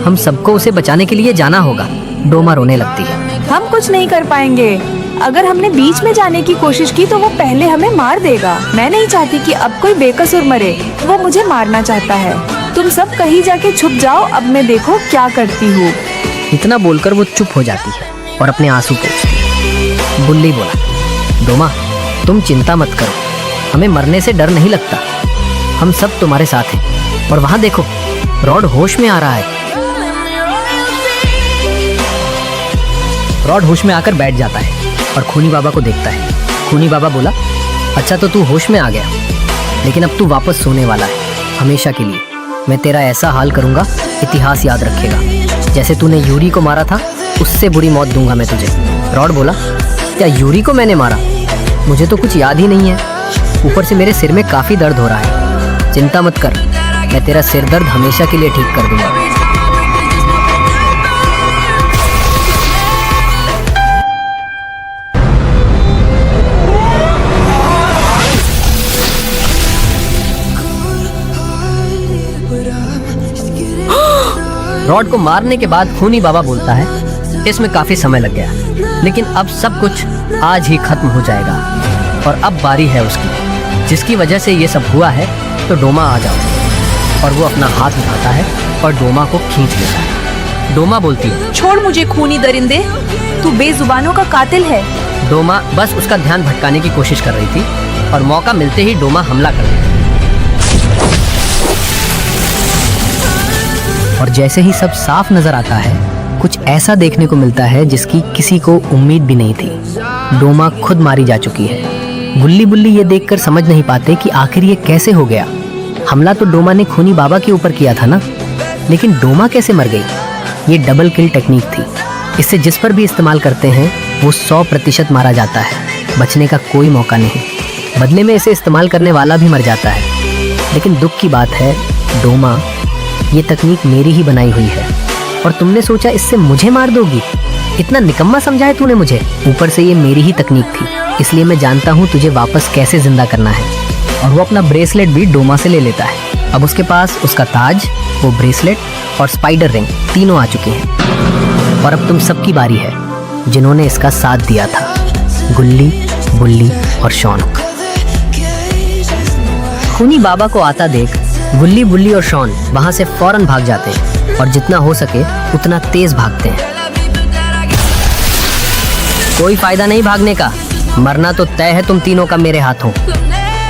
हम सबको उसे बचाने के लिए जाना होगा। डोमा रोने लगती है। हम कुछ नहीं कर पाएंगे। अगर हमने बीच में जाने की कोशिश की तो वो पहले हमें मार देगा। मैं नहीं चाहती कि अब कोई बेकसूर मरे। वो मुझे मारना चाहता है। तुम सब कहीं जाके छुप जाओ। अब मैं देखो क्या करती हूँ। इतना बोलकर वो चुप हो जाती है और अपने आंसू पोंछती है। बुल्ली बोला, डोमा तुम चिंता मत करो। हमें मरने से डर नहीं लगता। हम सब तुम्हारे साथ हैं। और वहाँ देखो, रॉड होश में आ रहा है। रॉड होश में आकर बैठ जाता है और खूनी बाबा को देखता है। खूनी बाबा बोला, अच्छा तो तू होश में आ गया, लेकिन अब तू वापस सोने वाला है हमेशा के लिए। मैं तेरा ऐसा हाल करूंगा, इतिहास याद रखेगा। जैसे तूने यूरी को मारा था, उससे बुरी मौत दूंगा मैं तुझे। रॉड बोला, क्या यूरी को मैंने मारा? मुझे तो कुछ याद ही नहीं है। ऊपर से मेरे सिर में काफी दर्द हो रहा है। चिंता मत कर, मैं तेरा सिर दर्द हमेशा के लिए ठीक कर दूंगा। रॉड को मारने के बाद खूनी बाबा बोलता है, इसमें काफी समय लग गया, लेकिन अब सब कुछ आज ही खत्म हो जाएगा। और अब बारी है उसकी, जिसकी वजह से ये सब हुआ है। तो डोमा आ जाओ। और वो अपना हाथ उठाता है और डोमा को खींच लेता है। डोमा बोलती है, छोड़ मुझे खूनी दरिंदे, तू बेजुबानों का कातिल है। डोमा बस उसका ध्यान भटकाने की कोशिश कर रही थी और मौका मिलते ही डोमा हमला कर देती। और जैसे ही सब साफ नजर आता है, कुछ ऐसा देखने को मिलता है जिसकी किसी को उम्मीद भी नहीं थी। डोमा खुद मारी जा चुकी है। गुल्ली बुल्ली ये देखकर समझ नहीं पाते कि आखिर ये कैसे हो गया। हमला तो डोमा ने खूनी बाबा के ऊपर किया था ना, लेकिन डोमा कैसे मर गई? ये डबल किल टेक्निक थी। इससे जिस पर भी इस्तेमाल करते हैं वो 100% मारा जाता है। बचने का कोई मौका नहीं। बदले में इसे इस्तेमाल करने वाला भी मर जाता है। लेकिन दुख की बात है, डोमा, ये तकनीक मेरी ही बनाई हुई है और तुमने सोचा इससे मुझे मार दोगी? इतना निकम्मा समझा है तूने मुझे। ऊपर से ये मेरी ही तकनीक थी, इसलिए मैं जानता हूँ तुझे वापस कैसे जिंदा करना है। और वो अपना ब्रेसलेट भी डोमा से ले लेता है। अब उसके पास उसका ताज, वो ब्रेसलेट और स्पाइडर रिंग तीनों आ चुके हैं। और अब तुम सबकी बारी है जिन्होंने इसका साथ दिया था, गुल्ली, बुल्ली और शॉन। खूनी बाबा को आता देख गुल्ली बुल्ली और शॉन वहाँ से फौरन भाग जाते हैं और जितना हो सके उतना तेज भागते हैं। कोई फायदा नहीं भागने का, मरना तो तय है तुम तीनों का मेरे हाथों।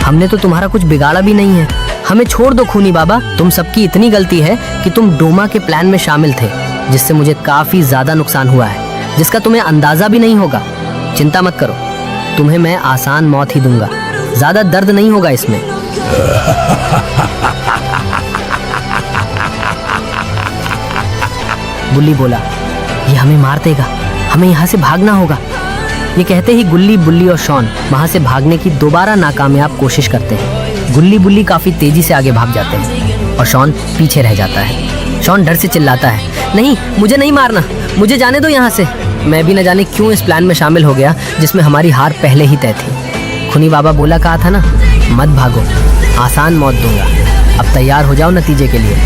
हमने तो तुम्हारा कुछ बिगाड़ा भी नहीं है, हमें छोड़ दो खूनी बाबा। तुम सबकी इतनी गलती है कि तुम डोमा के प्लान में शामिल थे, जिससे मुझे काफी ज्यादा नुकसान हुआ है, जिसका तुम्हें अंदाजा भी नहीं होगा। चिंता मत करो, तुम्हें मैं आसान मौत ही दूंगा, ज्यादा दर्द नहीं होगा इसमें। गुल्ली बोला, ये हमें मार देगा, हमें यहाँ से भागना होगा। ये कहते ही गुल्ली बुल्ली और शॉन वहाँ से भागने की दोबारा नाकामयाब कोशिश करते हैं। गुल्ली बुल्ली काफी तेजी से आगे भाग जाते हैं और शॉन पीछे रह जाता है। शॉन डर से चिल्लाता है, नहीं मुझे नहीं मारना, मुझे जाने दो यहाँ से। मैं भी न जाने क्यों इस प्लान में शामिल हो गया जिसमें हमारी हार पहले ही तय थी। खूनी बाबा बोला कहा था ना, मत भागो, आसान मौत दूंगा। अब तैयार हो जाओ नतीजे के लिए।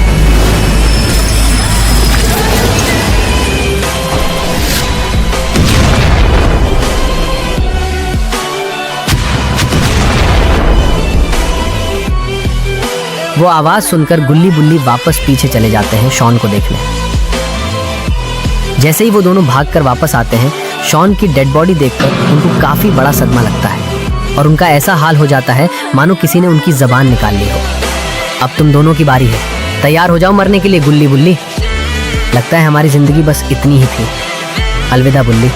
वो आवाज सुनकर गुल्ली बुल्ली वापस पीछे चले जाते हैं शॉन को देखने। जैसे ही वो दोनों भागकर वापस आते हैं, शॉन की डेड बॉडी देखकर उनको काफी बड़ा सदमा लगता है और उनका ऐसा हाल हो जाता है मानो किसी ने उनकी जबान निकाल ली हो। अब तुम दोनों की बारी है, तैयार हो जाओ मरने के लिए गुल्ली बुल्ली। लगता है हमारी जिंदगी बस इतनी ही थी। अलविदा बुल्ली।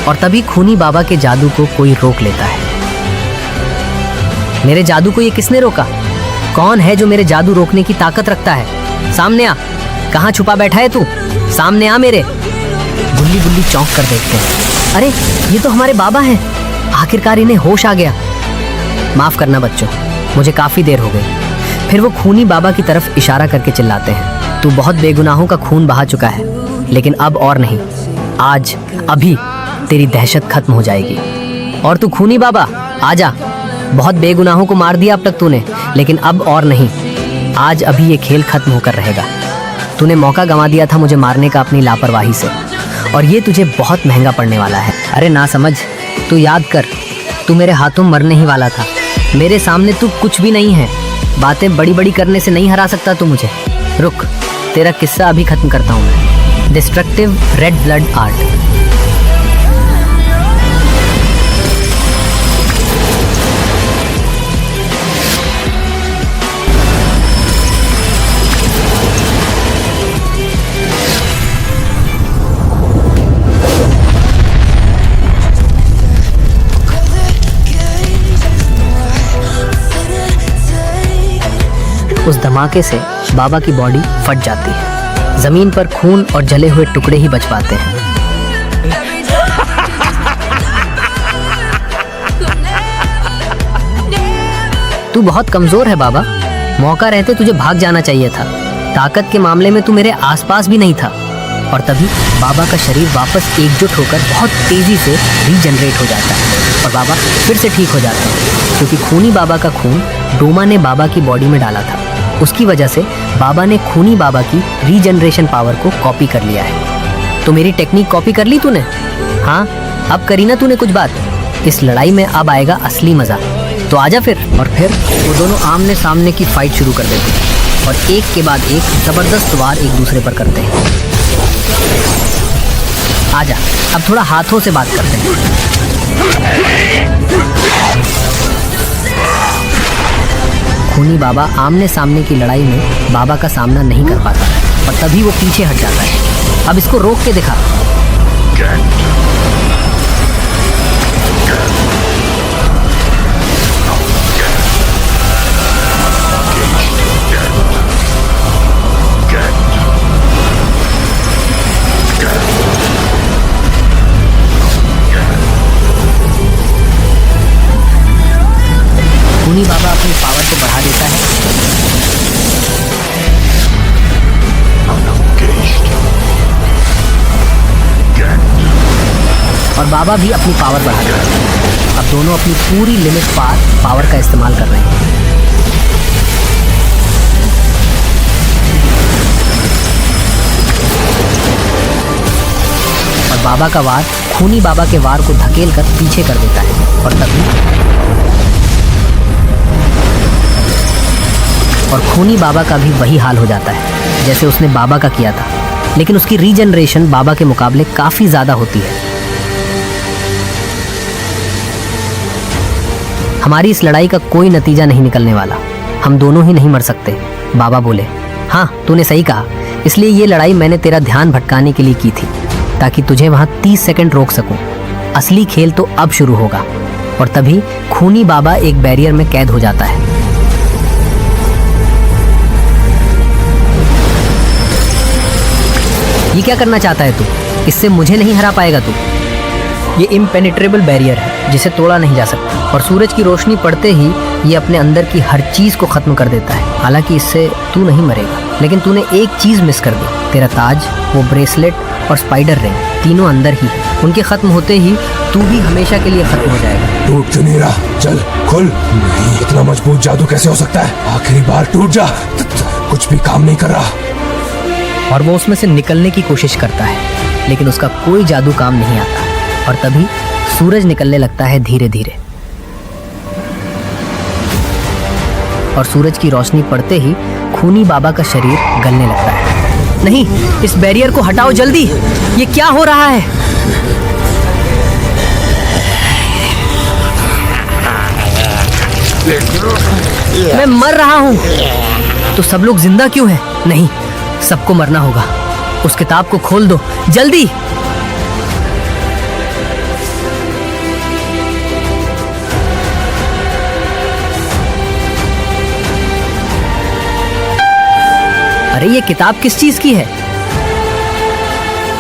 और तभी खूनी बाबा के जादू को कोई रोक लेता है। मेरे जादू को ये किसने रोका? कौन है जो मेरे जादू रोकने की ताकत रखता है? सामने आ, कहाँ छुपा बैठा है तू? सामने आ मेरे। गुल्ली बुल्ली चौंक कर देखते हैं, अरे ये तो हमारे बाबा हैं। आखिरकार इन्हें होश आ गया। माफ करना बच्चों, मुझे काफी देर हो गई। फिर वो खूनी बाबा की तरफ इशारा करके चिल्लाते हैं, तू बहुत बेगुनाहों का खून बहा चुका है, लेकिन अब और नहीं। आज अभी तेरी दहशत खत्म हो जाएगी। और तू खूनी बाबा आजा, बहुत बेगुनाहों को मार दिया अब तक तूने, लेकिन अब और नहीं। आज अभी ये खेल खत्म होकर रहेगा। तूने मौका गंवा दिया था मुझे मारने का अपनी लापरवाही से, और ये तुझे बहुत महंगा पड़ने वाला है। अरे ना समझ, तू याद कर, तू मेरे हाथों मरने ही वाला था। मेरे सामने तू कुछ भी नहीं है। बातें बड़ी बड़ी करने से नहीं हरा सकता तू मुझे। रुक, तेरा किस्सा अभी खत्म करता हूँ मैं। Destructive red blood art. उस धमाके से बाबा की बॉडी फट जाती है। जमीन पर खून और जले हुए टुकड़े ही बच पाते हैं। तू बहुत कमजोर है बाबा, मौका रहते तुझे भाग जाना चाहिए था। ताकत के मामले में तू मेरे आसपास भी नहीं था। और तभी बाबा का शरीर वापस एकजुट होकर बहुत तेजी से रीजनरेट हो जाता है और बाबा फिर से ठीक हो जाते हैं, क्योंकि खूनी बाबा का खून डोमा ने बाबा की बॉडी में डाला था। उसकी वजह से बाबा ने खूनी बाबा की रीजनरेशन पावर को कॉपी कर लिया है। तो मेरी टेक्निक कॉपी कर ली तूने? हाँ, अब करी ना तूने कुछ बात। इस लड़ाई में अब आएगा असली मजा, तो आजा फिर। और फिर वो दोनों आमने सामने की फाइट शुरू कर देते हैं और एक के बाद एक जबरदस्त वार एक दूसरे पर करते हैं। आजा, अब थोड़ा हाथों से बात करते हैं। खूनी बाबा आमने सामने की लड़ाई में बाबा का सामना नहीं कर पाता और तभी वो पीछे हट जाता है। अब इसको रोक के दिखा। खूनी बाबा अपनी पावर को बढ़ा देता है और बाबा भी अपनी पावर बढ़ा देता है। अब दोनों अपनी पूरी लिमिट पार पावर का इस्तेमाल कर रहे हैं। और बाबा का वार खूनी बाबा के वार को धकेल कर पीछे कर देता है। और खूनी बाबा का भी वही हाल हो जाता है जैसे उसने बाबा का किया था, लेकिन उसकी रीजनरेशन बाबा के मुकाबले काफी ज्यादा होती है। हमारी इस लड़ाई का कोई नतीजा नहीं निकलने वाला, हम दोनों ही नहीं मर सकते। बाबा बोले, हाँ तूने सही कहा, इसलिए ये लड़ाई मैंने तेरा ध्यान भटकाने के लिए की थी, ताकि तुझे वहां 30 सेकंड रोक सकूं। असली खेल तो अब शुरू होगा। और तभी खूनी बाबा एक बैरियर में कैद हो जाता है। ये क्या करना चाहता है तू? इससे मुझे नहीं हरा पाएगा तू। ये इम्पेनिट्रेबल बैरियर है जिसे तोड़ा नहीं जा सकता, और सूरज की रोशनी पड़ते ही ये अपने अंदर की हर चीज को खत्म कर देता है। हालांकि इससे तू नहीं मरेगा, लेकिन तूने एक चीज मिस कर दी, तेरा ताज, वो ब्रेसलेट और स्पाइडर रिंग, तीनों अंदर ही। उनके खत्म होते ही तू भी हमेशा के लिए खत्म हो जाएगा। टूट क्यों नहीं रहा? चल खुल। नहीं, इतना मजबूत जादू कैसे हो सकता है? आखिरी बार टूट जा। कुछ भी काम नहीं कर रहा। और वो उसमें से निकलने की कोशिश करता है, लेकिन उसका कोई जादू काम नहीं आता। और तभी सूरज निकलने लगता है धीरे धीरे, और सूरज की रोशनी पड़ते ही खूनी बाबा का शरीर गलने लगता है। नहीं, इस बैरियर को हटाओ जल्दी, ये क्या हो रहा है? मैं मर रहा हूं, तो सब लोग जिंदा क्यों हैं? नहीं, सबको मरना होगा। उस किताब को खोल दो जल्दी। अरे ये किताब किस चीज की है?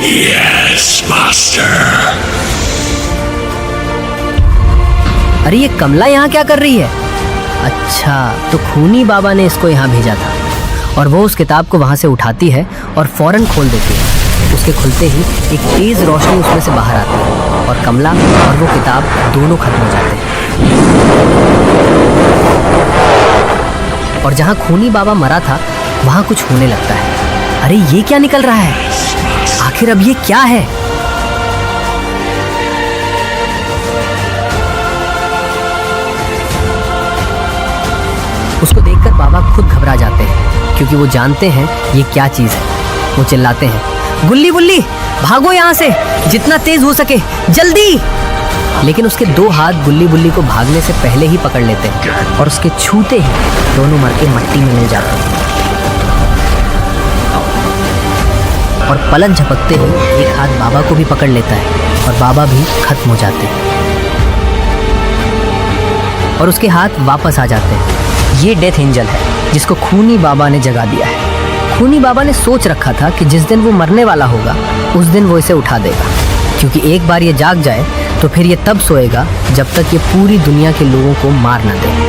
Yes, master. अरे ये कमला यहाँ क्या कर रही है? अच्छा, तो खूनी बाबा ने इसको यहाँ भेजा था। और वो उस किताब को वहाँ से उठाती है और फौरन खोल देती है। उसके खुलते ही एक तेज रोशनी उसमें से बाहर आती है, और कमला और वो किताब दोनों खत्म हो जाते हैं। और जहाँ खूनी बाबा मरा था वहाँ कुछ होने लगता है। अरे ये क्या निकल रहा है? आखिर अब ये क्या है? उसको देखकर बाबा खुद घबरा जाते हैं, क्योंकि वो जानते हैं ये क्या चीज है। वो चिल्लाते हैं, गुल्ली बुल्ली भागो यहाँ से, जितना तेज हो सके, जल्दी। लेकिन उसके दो हाथ गुल्ली बुल्ली को भागने से पहले ही पकड़ लेते हैं, और उसके छूते ही दोनों मर के मट्टी में मिल जाते हैं। और पलक झपकते ही एक हाथ बाबा को भी पकड़ लेता है, और बाबा भी खत्म हो जाते हैं, और उसके हाथ वापस आ जाते हैं। ये डेथ एंजल है जिसको खूनी बाबा ने जगा दिया है। खूनी बाबा ने सोच रखा था कि जिस दिन वो मरने वाला होगा उस दिन वो इसे उठा देगा, क्योंकि एक बार ये जाग जाए तो फिर ये तब सोएगा जब तक ये पूरी दुनिया के लोगों को मार ना दे।